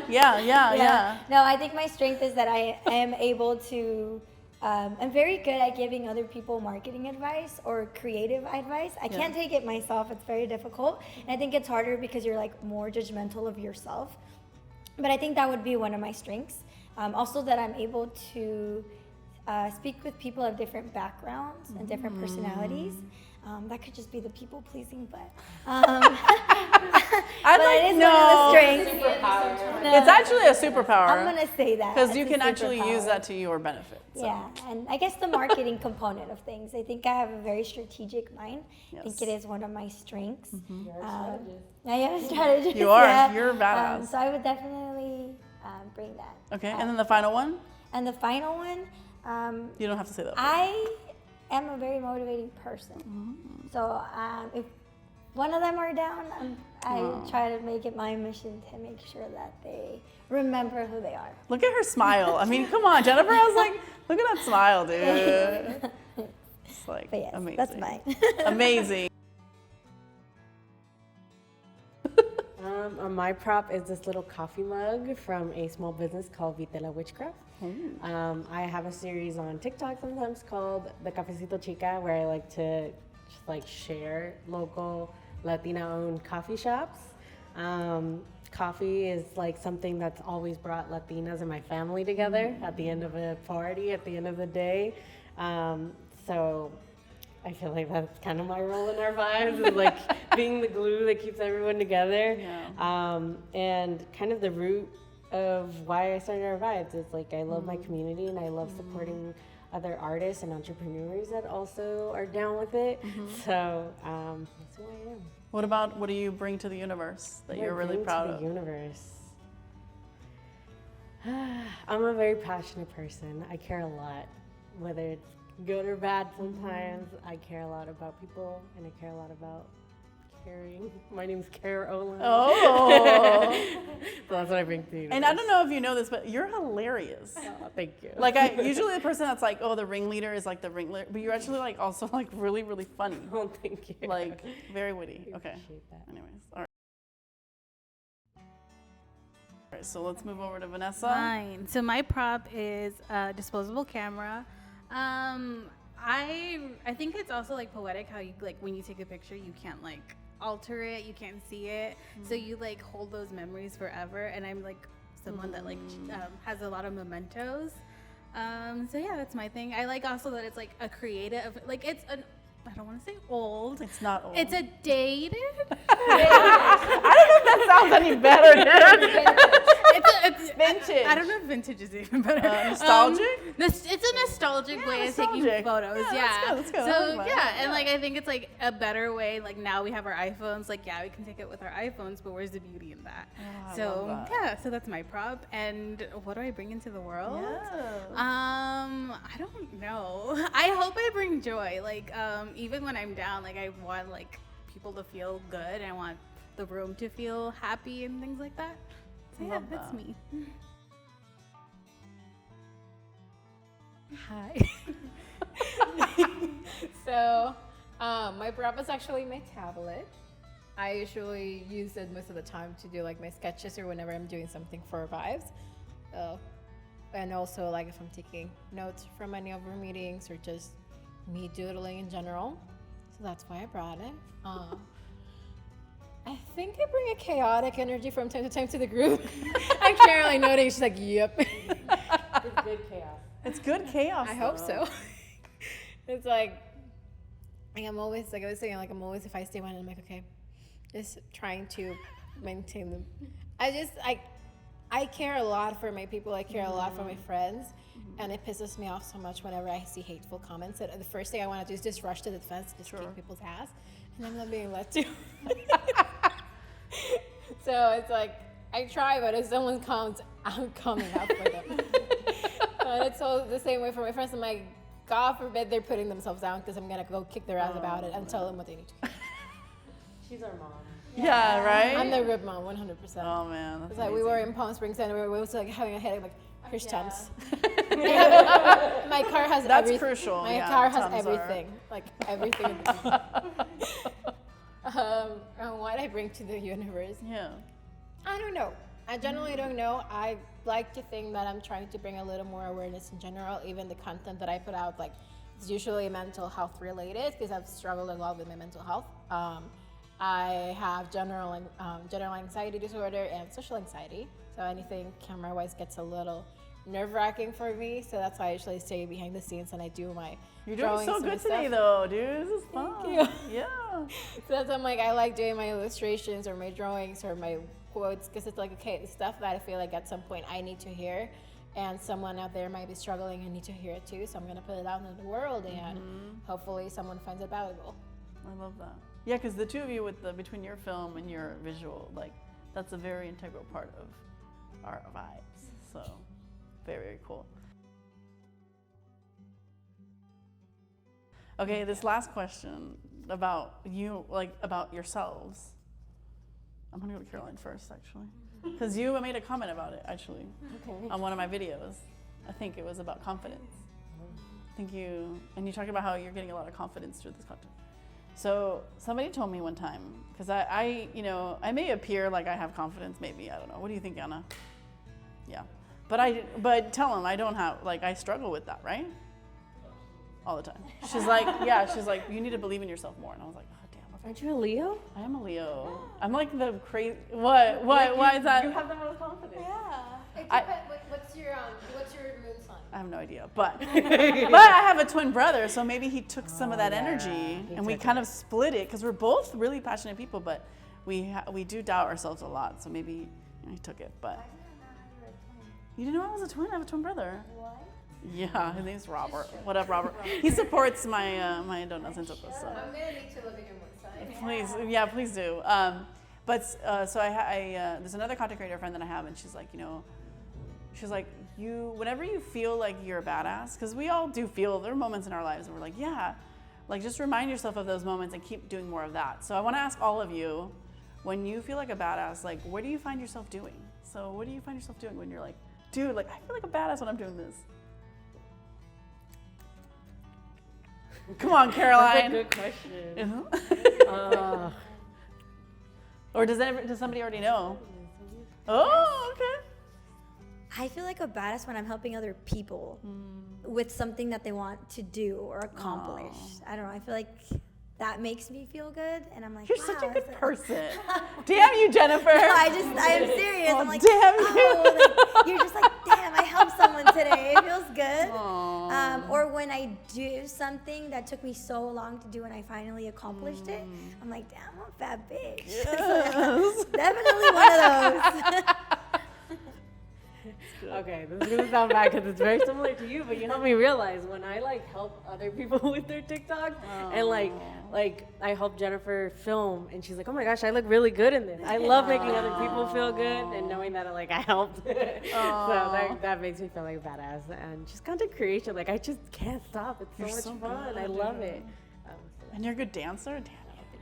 Yeah. No, I think my strength is that I am able to. I'm very good at giving other people marketing advice or creative advice. I can't take it myself; it's very difficult, and I think it's harder because you're like more judgmental of yourself. But I think that would be one of my strengths. Also, that I'm able to speak with people of different backgrounds and different personalities. That could just be the people pleasing, but it is one of the strengths. It's actually a superpower. I'm gonna say that because it's you a can actually superpower. use that to your benefit. So. Yeah, and I guess the marketing component of things. I think I have a very strategic mind. I think it is one of my strengths. I am a strategist. You are. Yeah. You're a badass. So I would definitely bring that. Okay, and then the final one? And the final one. You don't have to say that. I am a very motivating person. So if one of them are down, I try to make it my mission to make sure that they remember who they are. Look at her smile. I mean, come on, Jennifer. I was like, look at that smile, dude. It's like But yes, amazing. that's mine. Amazing. My prop is this little coffee mug from a small business called Vitela Witchcraft. I have a series on TikTok sometimes called the Cafecito Chica, where I like to just like share local Latina-owned coffee shops. Coffee is like something that's always brought Latinas and my family together at the end of a party, at the end of the day. So I feel like that's kind of my role in Our Vibes, is like being the glue that keeps everyone together. And kind of the root of why I started Our Vibes is like I love my community and I love supporting other artists and entrepreneurs that also are down with it. So that's who I am. What do you bring to the universe that you're really proud of? The universe. I'm a very passionate person. I care a lot, whether it's good or bad sometimes. I care a lot about people and I care a lot about caring. My name's Caroline. Oh. So that's what I bring to the universe. And I don't know if you know this, but you're hilarious. Oh, thank you. Like usually the person that's like, oh, the ringleader is like the ringleader, but you're actually like also like really, really funny. Oh, thank you. Like very witty. I Okay. appreciate that. Anyways, all right. All right, so let's move over to Vanessa. Fine. So my prop is a disposable camera. I think it's also like poetic how you like when you take a picture you can't like alter it, you can't see it, so you like hold those memories forever. And I'm like someone that like has a lot of mementos. So yeah, that's my thing. I like also that it's like a creative, like it's an, I don't want to say old. It's not old. It's a dated. I don't know if that sounds any better, dude. It's Vintage. I don't know if vintage is even better. Nostalgic? It's a nostalgic way of taking nostalgic. photos. Yeah, let's go. I So like yeah, that. and like I think it's like a better way. Like now we have our iPhones. Like yeah, we can take it with our iPhones, but where's the beauty in that? I So love that. yeah, so that's my prop. And what do I bring into the world? I don't know. I hope I bring joy. Like even when I'm down, like I want like people to feel good. I want the room to feel happy and things like that. So yeah, Love that's that. me. Hi. So, my prop is actually my tablet. I usually use it most of the time to do like my sketches or whenever I'm doing something for Vibes. And also like if I'm taking notes from any of our meetings or just me doodling in general. So that's why I brought it. I think I bring a chaotic energy from time to time to the group. I'm Caroline noting, she's like, yep. It's good chaos. It's good chaos. I hope though. so. It's like I'm always, like I was saying, like I'm always, if I stay one, I'm like, okay, just trying to maintain them. I care a lot for my people. I care a lot for my friends. And it pisses me off so much whenever I see hateful comments. That the first thing I want to do is just rush to the defense, just kick people's ass. And I'm not being let to. So it's like, I try, but if someone comes, I'm coming up for them. And it's all the same way for my friends. I'm like, God forbid they're putting themselves down because I'm going to go kick their ass about it and tell them what they need to do. She's our mom. Yeah, right? I'm the rib mom, 100%. Oh, man. That's It's like we amazing. were in Palm Springs and we were like having a headache. I'm like, here's Tums. My car has That's everything. crucial, My yeah, car has Tums are. everything. Like everything. And what I bring to the universe. Yeah. I don't know. I generally don't know. I like to think that I'm trying to bring a little more awareness in general. Even the content that I put out, like, it's usually mental health related because I've struggled a lot with my mental health. I have general anxiety disorder and social anxiety. So anything camera-wise gets a little nerve-wracking for me. So that's why I usually stay behind the scenes and I do my You're doing drawings so and good stuff. today, though, dude. This is fun. Thank you. Yeah. So that's why I'm like, I like doing my illustrations or my drawings or my quotes because it's like, okay, the stuff that I feel like at some point I need to hear and someone out there might be struggling and need to hear it too. So I'm going to put it out into the world and hopefully someone finds it valuable. I love that. Yeah, because the two of you between your film and your visual, like, that's a very integral part of our vibes. So, very, very cool. Okay, this last question about you, like, about yourselves. I'm gonna go to Caroline first, actually. Because you made a comment about it, actually, on one of my videos. I think it was about confidence. And you talked about how you're getting a lot of confidence through this content. So somebody told me one time, because I may appear like I have confidence, maybe, I don't know. What do you think, Anna? Yeah. But tell them I don't have, like, I struggle with that, right? All the time. She's like, you need to believe in yourself more. And I was like, oh, damn. Aren't you a Leo? I am a Leo. I'm like the crazy, why is that? You have the most confidence. What's your moon sign? I have no idea, but I have a twin brother, so maybe he took some of that energy, and we kind of split it because we're both really passionate people, but we do doubt ourselves a lot. So maybe he took it. But you didn't know I was a twin? I have a twin brother. What? Yeah, his name's Robert. What up, Robert? He supports my my donuts and stuff. So. I'm gonna need to look at your moon sign. Please, yeah, please do. So there's another content creator friend that I have, and she's like, she's like, whenever you feel like you're a badass, because we all do feel, there are moments in our lives where we're like, yeah, like just remind yourself of those moments and keep doing more of that. So I want to ask all of you, when you feel like a badass, like what do you find yourself doing? So what do you find yourself doing when you're like, dude, like I feel like a badass when I'm doing this? Come on, Caroline. That's a good question. Or does somebody already know? Oh, okay. I feel like a badass when I'm helping other people with something that they want to do or accomplish. I don't know. I feel like that makes me feel good, and I'm like, You're wow, such a good that's person. Damn you, Jennifer. I am serious. Oh, I'm like, damn like, you're just like, damn, I helped someone today. It feels good. Or when I do something that took me so long to do and I finally accomplished it, I'm like, damn, I'm a fat bitch. Yes. Definitely one of those. Okay, this is gonna sound bad because it's very similar to you, but you helped me realize when I like help other people with their TikTok and like I helped Jennifer film and she's like, oh my gosh, I look really good in this. I love making other people feel good and knowing that like I helped. So that makes me feel like a badass. And just content creation, like I just can't stop. It's so You're much so fun. good, I love it. And you're a good dancer?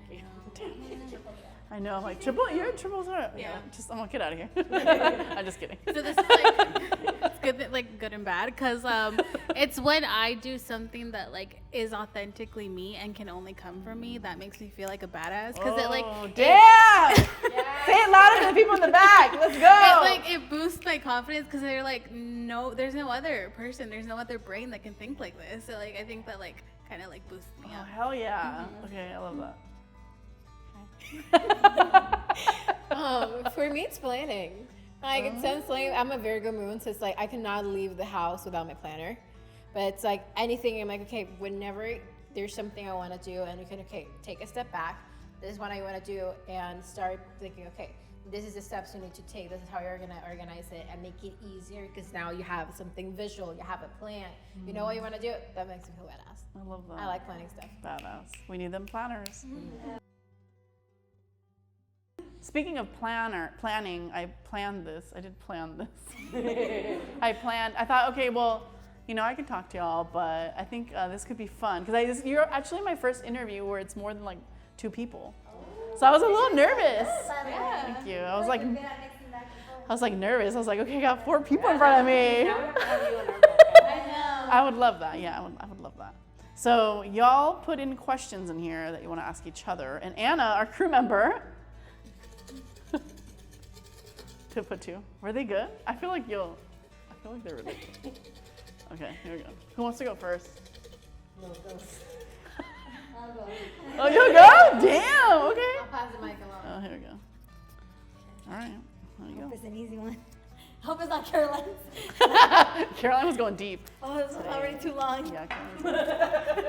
Damn. I know, I'm like, you're a triple threat. Yeah. I'm gonna get out of here. I'm just kidding. So this is like it's good, like good and bad, because it's when I do something that like is authentically me and can only come from me that makes me feel like a badass. Because it like damn! Say it louder to the people in the back. Let's go. it boosts my confidence because they're like, no, there's no other person, there's no other brain that can think like this. So like I think that like kind of like boosts me Oh up. hell yeah! Okay, I love that. For me, it's planning. Like it sounds like I'm a Virgo moon, so it's like I cannot leave the house without my planner. But it's like anything, I'm like, okay, whenever there's something I want to do, and you can take a step back. This is what I want to do, and start thinking, okay, this is the steps you need to take. This is how you're gonna organize it and make it easier because now you have something visual, you have a plan, you know what you want to do. That makes me feel badass. I love that. I like planning stuff. Badass. We need them planners. Speaking of planning, I planned this. I did plan this. I thought, okay, well, I can talk to y'all, but I think this could be fun. Because you're actually my first interview where it's more than like 2 people. So I was a little nervous. Yeah. Thank you. I was like nervous. I was like, okay, I got 4 people in front of me. I would love that. Yeah, I would love that. So y'all put in questions in here that you want to ask each other. And Anna, our crew member, to put 2. Were they good? I feel like they're really good. Okay, here we go. Who wants to go first? I'll go. Oh, you'll go? Damn, okay. I'll pass the mic along. Oh, here we go. All right, there you Hope go. it's an easy one. Hope it's not Caroline's. Caroline was going deep. Oh, this is already too long. Yeah, Caroline's going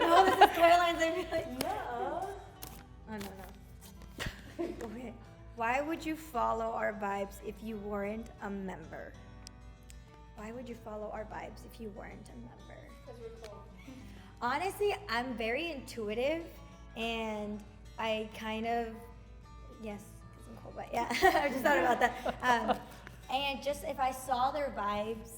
No, this is Caroline's. I'd be like, no. Oh, no. Okay. Why would you follow our vibes if you weren't a member? Why would you follow our vibes if you weren't a member? Because we're cool. Honestly, I'm very intuitive, and I kind of, yes, because I'm cool, but yeah, I just thought about that. And just if I saw their vibes.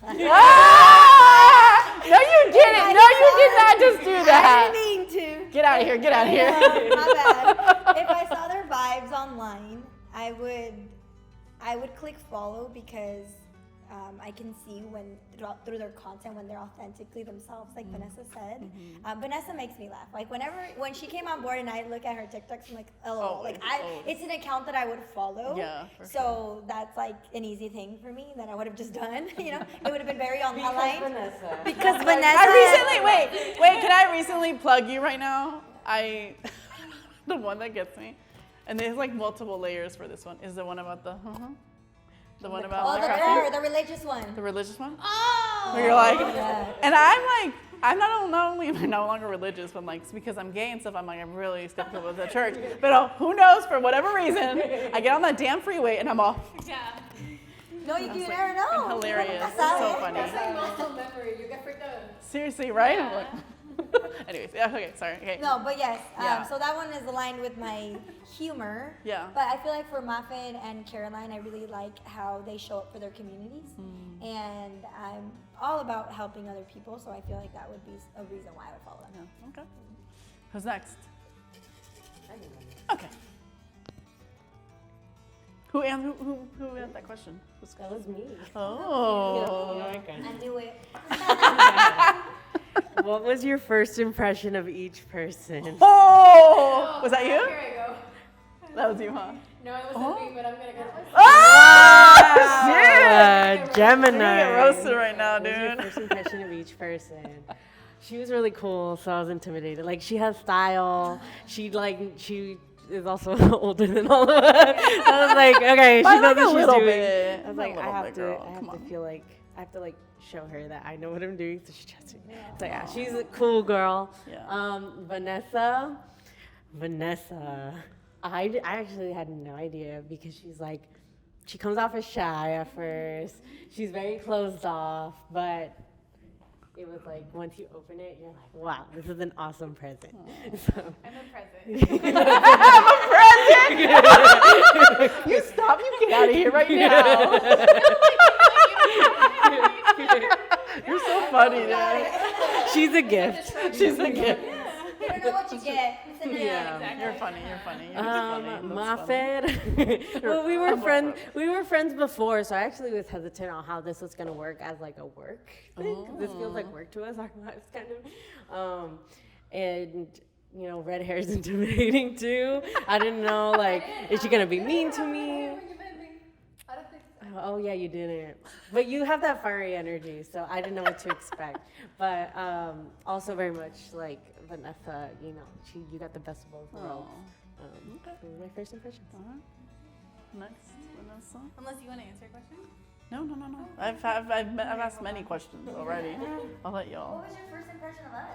Ah! No, you didn't. No, you did not just do I that. didn't mean to. Get out of here. Get out of here. My bad. If I saw their vibes online, I would click follow because I can see through their content when they're authentically themselves, like Vanessa said. Vanessa makes me laugh. Like when she came on board and I look at her TikToks, I'm like, oh, it's an account that I would follow. Yeah, so that's like an easy thing for me that I would have just done. It would have been very aligned. Vanessa. Because Vanessa. Can I recently plug you right now? The one that gets me, and there's like multiple layers for this one, is the one about the one about the religious one. the religious one. Oh. Where you're like, Yeah. and I'm not only am I no longer religious, but like because I'm gay and stuff, I'm like I'm really skeptical of the church. But who knows? For whatever reason, I get on that damn freeway and I'm all. Yeah. No, you never know. I'm hilarious. That's It's so it. funny. That's like muscle memory. You get freaked out. Seriously, right? I'm like, anyways, yeah, okay, sorry. Okay. No, but yes. Yeah. So that one is aligned with my humor. Yeah. But I feel like for Muffin and Caroline, I really like how they show up for their communities. And I'm all about helping other people, so I feel like that would be a reason why I would follow them. Yeah, okay. Who's next? Okay. Who had that question? That was me. Oh. I knew it. What was your first impression of each person? Oh! Was that you? Here I go. That was you, huh? No, it wasn't me, but I'm gonna go. Oh! Shit! Gemini. You're roasted right now, What's your dude. first impression of each person? She was really cool, so I was intimidated. Like, she has style. She is also older than all of us. I was like, okay, By she knows like a what she's little doing. bit. I was like, A little I bit, have girl. to Come on. feel like, I have to like show her that I know what I'm doing, so she trusts me. So yeah, she's a cool girl. Yeah. Vanessa, I actually had no idea because she comes off as shy at first. She's very closed off, but it was like once you open it, you're like, wow, this is an awesome present. So, I'm a present. You stop. You get out of here right now. You're so funny, dude. she's a gift. She's a gift. You don't know what you get. Yeah. You're funny. You're funny. You're just funny. Moffat. Well, we were friends before, so I actually was hesitant on how this was gonna work as like a work thing. 'Cause this feels like work to us, our lives kind of. And you know, red hair is intimidating too. I didn't know, like, is she gonna be mean to me? Oh yeah, you didn't. But you have that fiery energy, so I didn't know what to expect. But also very much like Vanessa, you know, you got the best of both worlds. It was my first impression. Next, Vanessa. Unless you want to answer a question. No. I've asked many questions already. I'll let y'all. What was your first impression of us?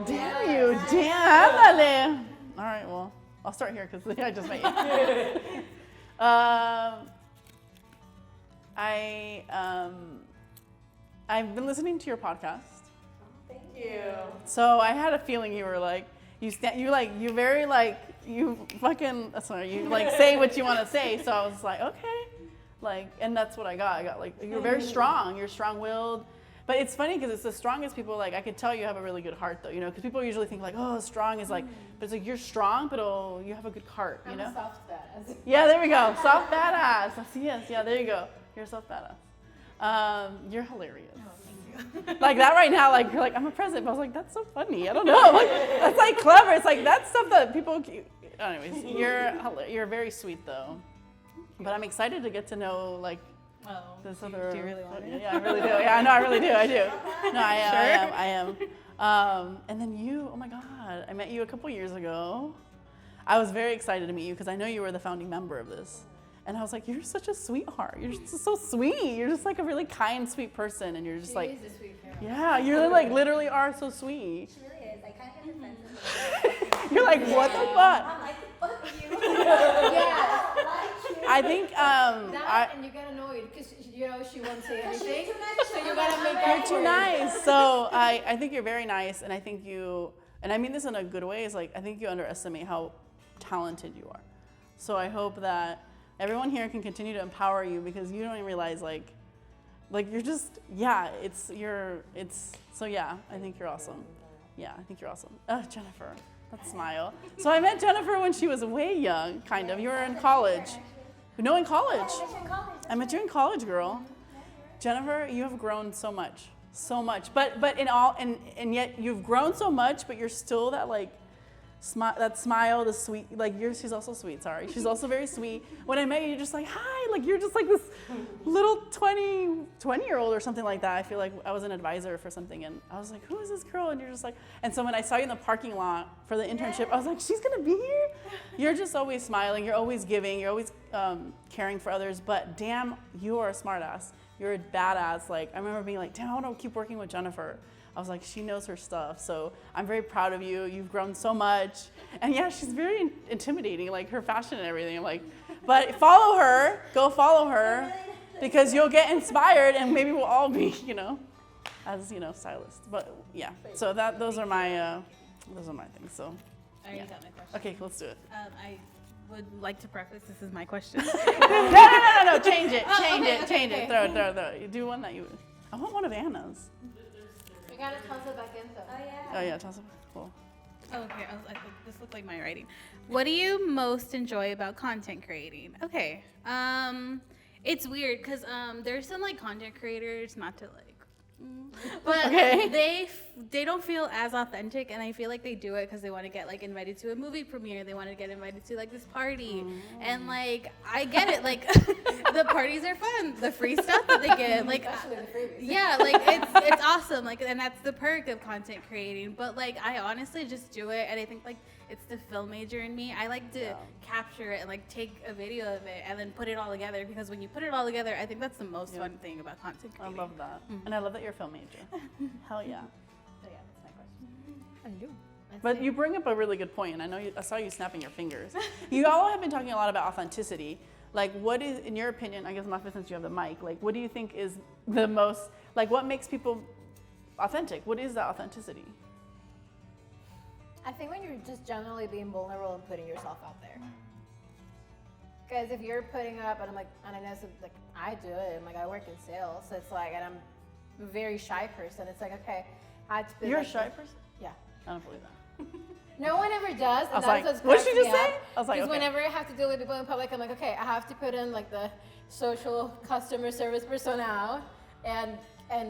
Damn you, damn. All right, well, I'll start here because I just met you. I've been listening to your podcast. Thank you. So I had a feeling you were like, you say what you want to say. So I was like, okay, like, and that's what I got. I got like, you're very strong. You're strong-willed. But it's funny because it's the strongest people. Like I could tell you have a really good heart, though. You know, because people usually think like, oh, strong is like, but it's like you're strong, but you have a good heart. You know. Soft badass. Yeah, there we go. Soft badass. Yes. Yeah, there you go. You're a soft badass. You're hilarious. Like that right now, like you're like, I'm a president, but I was like, that's so funny. I don't know. Like, that's like clever. It's like that's stuff that people. Anyways, you're very sweet though. But I'm excited to get to know like this other. Do you really want to? Yeah, I really do. Yeah, no, I really do. I do. No, I am. And then you, oh my God, I met you a couple years ago. I was very excited to meet you because I know you were the founding member of this. And I was like, you're such a sweetheart. You're just so sweet. You're just like a really kind, sweet person. And you're just like, She's a sweet girl. yeah, you like literally are so sweet. She really is. I kind of get defensive. You're like, what the fuck? I'm like, fuck you. Yeah. I think, And you get annoyed because you know she won't say anything. So you gotta make you're up too for it. nice. So I think you're very nice. And I think and I mean this in a good way, is like, I think you underestimate how talented you are. So I hope that everyone here can continue to empower you because you don't even realize like you're just, yeah, so yeah, I think you're awesome. Yeah, I think you're awesome. Jennifer, that smile. So I met Jennifer when she was way young, kind of. You were in college. No, in college. I met you in college, girl. Jennifer, you have grown so much. But and yet you've grown so much, but you're still that like, that smile, the sweet, like she's also sweet, sorry. She's also very sweet. When I met you, you're just like, hi, like you're just like this little 20-year-old or something like that. I feel like I was an advisor for something and I was like, who is this girl? And you're just like, and so when I saw you in the parking lot for the internship, I was like, she's gonna be here? You're just always smiling, you're always giving, you're always caring for others, but damn, you are a smartass. You're a badass. Like, I remember being like, damn, I wanna keep working with Jennifer. I was like, she knows her stuff. So I'm very proud of you. You've grown so much. And yeah, she's very intimidating, like her fashion and everything. I'm like, but follow her, go follow her, because you'll get inspired and maybe we'll all be, as, stylists. But yeah, so those are my things. So I already got my question. okay, let's do it. I would like to preface, this is my question. No, change it. Throw it. You do one that I want one of Anna's. We gotta toss it back in though. Oh yeah, toss it. Cool. Oh, okay, this looked like my writing. What do you most enjoy about content creating? Okay, it's weird because there's some like content creators, not to like But Okay. they don't feel as authentic, and I feel like they do it because they want to get like invited to a movie premiere. They want to get invited to like this party, and like I get it. Like the parties are fun, the free stuff that they get, like yeah, like it's awesome. Like, and that's the perk of content creating. But like I honestly just do it, and I think like it's the film major in me. I like to capture it and like take a video of it and then put it all together, because when you put it all together, I think that's the most fun thing about content I creating. love that. And I love that you're a film major. Hell yeah. So yeah, that's my question. I do. But you bring up a really good point, and I know I saw you snapping your fingers. You all have been talking a lot about authenticity. Like, what is, in your opinion, I guess Mafe, since you have the mic, like, what do you think is the most, like, what makes people authentic? What is that authenticity? I think when you're just generally being vulnerable and putting yourself out there. Because if you're putting up, and I'm like, and I know, so, like, I do it, and like, I work in sales, so it's like, and I'm a very shy person. It's like, okay, I had to put You're a like, shy person? Yeah. I don't believe that. No one ever does, I was and like, that's what what's did she cracks just me say? up. I was like, Because okay. whenever I have to deal with people in public, I'm like, okay, I have to put in like the social customer service personnel, and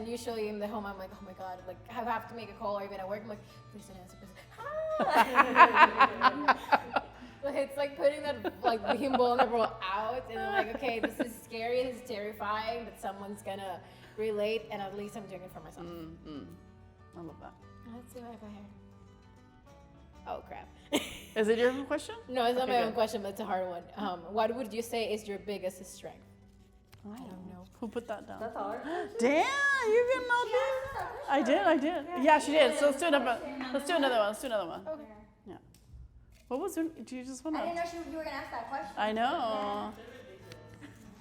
usually in the home, I'm like, oh my god, like I have to make a call, or even at work, I'm like, please don't answer, please. Like, it's like putting that, like being vulnerable out, and I'm like, okay, this is scary, this is terrifying, but someone's gonna relate, and at least I'm doing it for myself. I love that. Let's see what I got here. Oh crap. Is it your question? No, it's not Okay, my good. own question, but it's a hard one. What would you say is your biggest strength? I don't know. Who put that down? That's all. Damn, you can know this. I did. Yeah, she did. So let's do another one. Let's do another one. Okay. Yeah. What was your, do you just want I didn't to? know you were gonna ask that question. I know.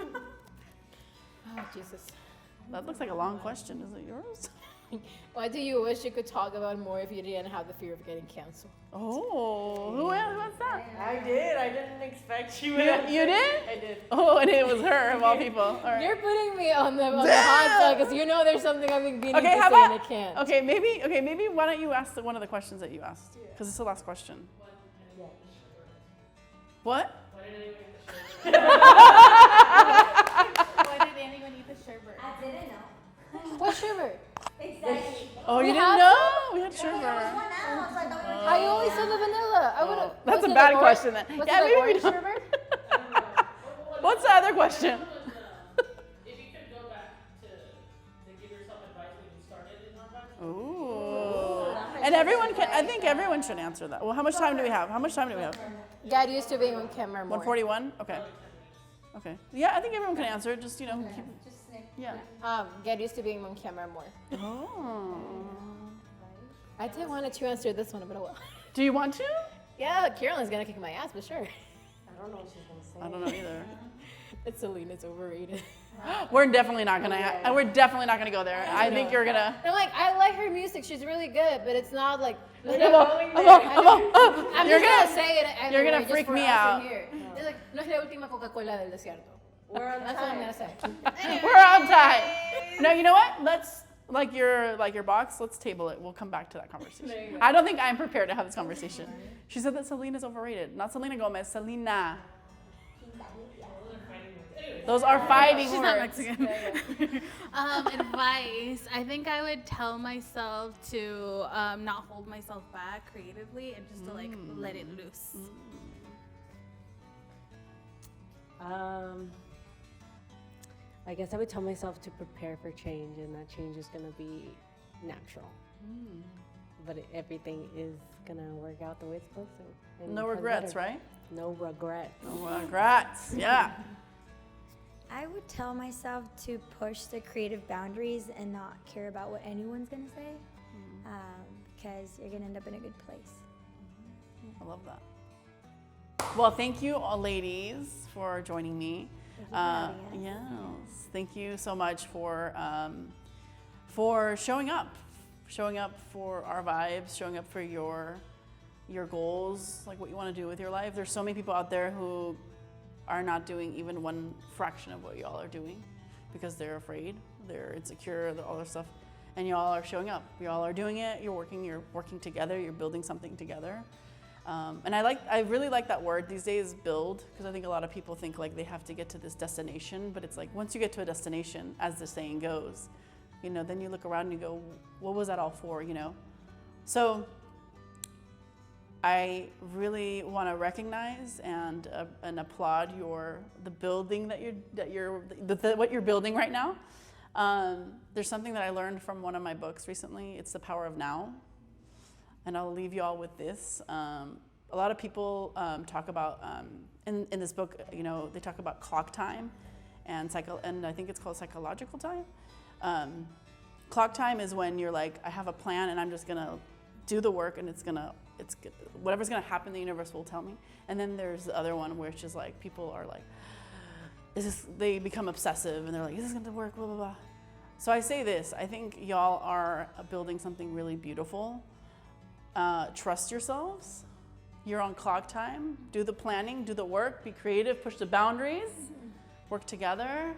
Oh Jesus. That looks like a long question. Is it yours? What do you wish you could talk about more if you didn't have the fear of getting canceled? Oh, who was that? I did. I didn't expect you. You did? I did. Oh, and it was her of all people. All right. You're putting me on the hot side because you know there's something I've been meaning to say how and I about? can't. Okay, maybe why don't you ask one of the questions that you asked? Because it's the last question. What? Why did anyone eat the sherbet? I didn't know. What sugar? Exactly. Oh, you We didn't have know? We had There sugar. was one else. I thought we were I only said the vanilla. I would have. That's a bad question then. Was Yeah, it maybe like we orange don't. sherbet? What's the other question? If you could go back to give yourself advice when you started in Harvard, Ooh. And everyone can, I think everyone should answer that. Well, how much time do we have? Get used to being on camera more. 141? Okay. Okay. Yeah, I think everyone can answer. Just, keep, yeah. Get used to being on camera more. Oh. I did wanted to answer this one, but I will. Do you want to? Yeah, Carolyn's gonna kick my ass, but sure. I don't know what she's gonna say. I don't know either. It's Selena's overrated. We're definitely not gonna go there. I think you're gonna. I'm like, I like her music. She's really good, but it's not like. I'm You're just gonna gonna say it. you're Anyway, gonna just freak for me us in out. here. It's like, no es la última Coca-Cola del desierto. We're on That's what I'm gonna say. We're on time. No, you know what? Let's like your box. Let's table it. We'll come back to that conversation. I don't think I'm prepared to have this conversation. She said that Selena's overrated. Not Selena Gomez. Selena. Those are fighting She's not words. Mexican. Advice. I think I would tell myself to not hold myself back creatively and just to like let it loose. I guess I would tell myself to prepare for change, and that change is gonna be natural. But everything is gonna work out the way it's supposed to. and No for the regrets, better. right? No regrets. No regrets. Yeah. I would tell myself to push the creative boundaries and not care about what anyone's gonna say, because you're gonna end up in a good place. I love that. Well, thank you, all ladies, for joining me. Yes, thank you so much for showing up for our vibes, showing up for your goals, like what you want to do with your life. There's so many people out there who are not doing even one fraction of what y'all are doing because they're afraid, they're insecure, all this stuff, and y'all are showing up. Y'all are doing it. You're working together. You're building something together. And I really like that word these days, build, because I think a lot of people think like they have to get to this destination, but it's like once you get to a destination, as the saying goes, you know, then you look around and you go, what was that all for, you know? So I really want to recognize and applaud the building what you're building right now. There's something that I learned from one of my books recently. It's The Power of Now, and I'll leave you all with this. A lot of people talk about in this book, you know, they talk about clock time and I think it's called psychological time. Clock time is when you're like, I have a plan and I'm just gonna do the work and whatever's gonna happen, the universe will tell me. And then there's the other one, which is like people are like, they become obsessive and they're like, is this gonna work, blah, blah, blah. So I say this, I think y'all are building something really beautiful. Trust yourselves. You're on clock time. Do the planning, do the work, be creative, push the boundaries, work together,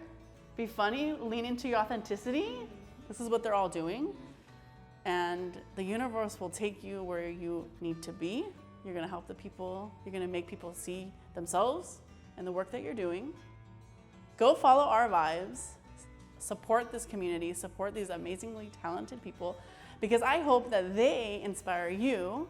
be funny, lean into your authenticity. This is what they're all doing. And the universe will take you where you need to be. You're gonna help the people. You're gonna make people see themselves and the work that you're doing. Go follow Our Vibes. Support this community, support these amazingly talented people, because I hope that they inspire you,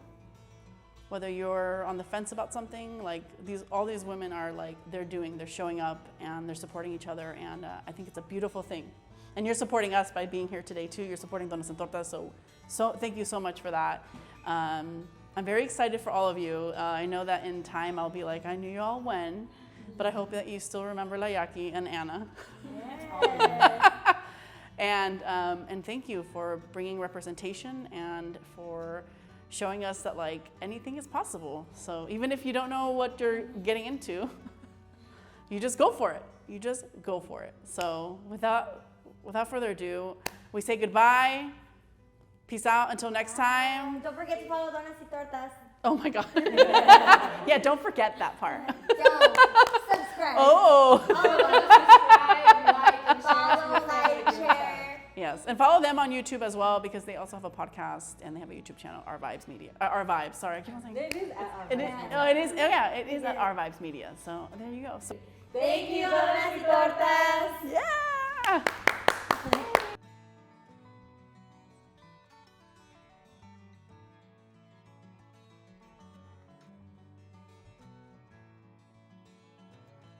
whether you're on the fence about something, like all these women are like, they're showing up and they're supporting each other, and I think it's a beautiful thing. And you're supporting us by being here today too. You're supporting Donas and Tortas, so thank you so much for that. I'm very excited for all of you. I know that in time I'll be like, I knew you all when, but I hope that you still remember Layaki and Anna. Yeah. And thank you for bringing representation and for showing us that like anything is possible. So even if you don't know what you're getting into, you just go for it. You just go for it. So without further ado, we say goodbye. Peace out until next time. Don't forget to follow Donas y Tortas. Oh my God. Yeah, don't forget that part. Don't subscribe. Oh. Follow, like, share. Yes, and follow them on YouTube as well, because they also have a podcast and they have a YouTube channel, Our Vibes Media. Our Vibes, sorry, I keep on saying. It is at Our Vibes. It is at Our Vibes Media. So there you go. So, Thank you, Donas y Tortas. yeah.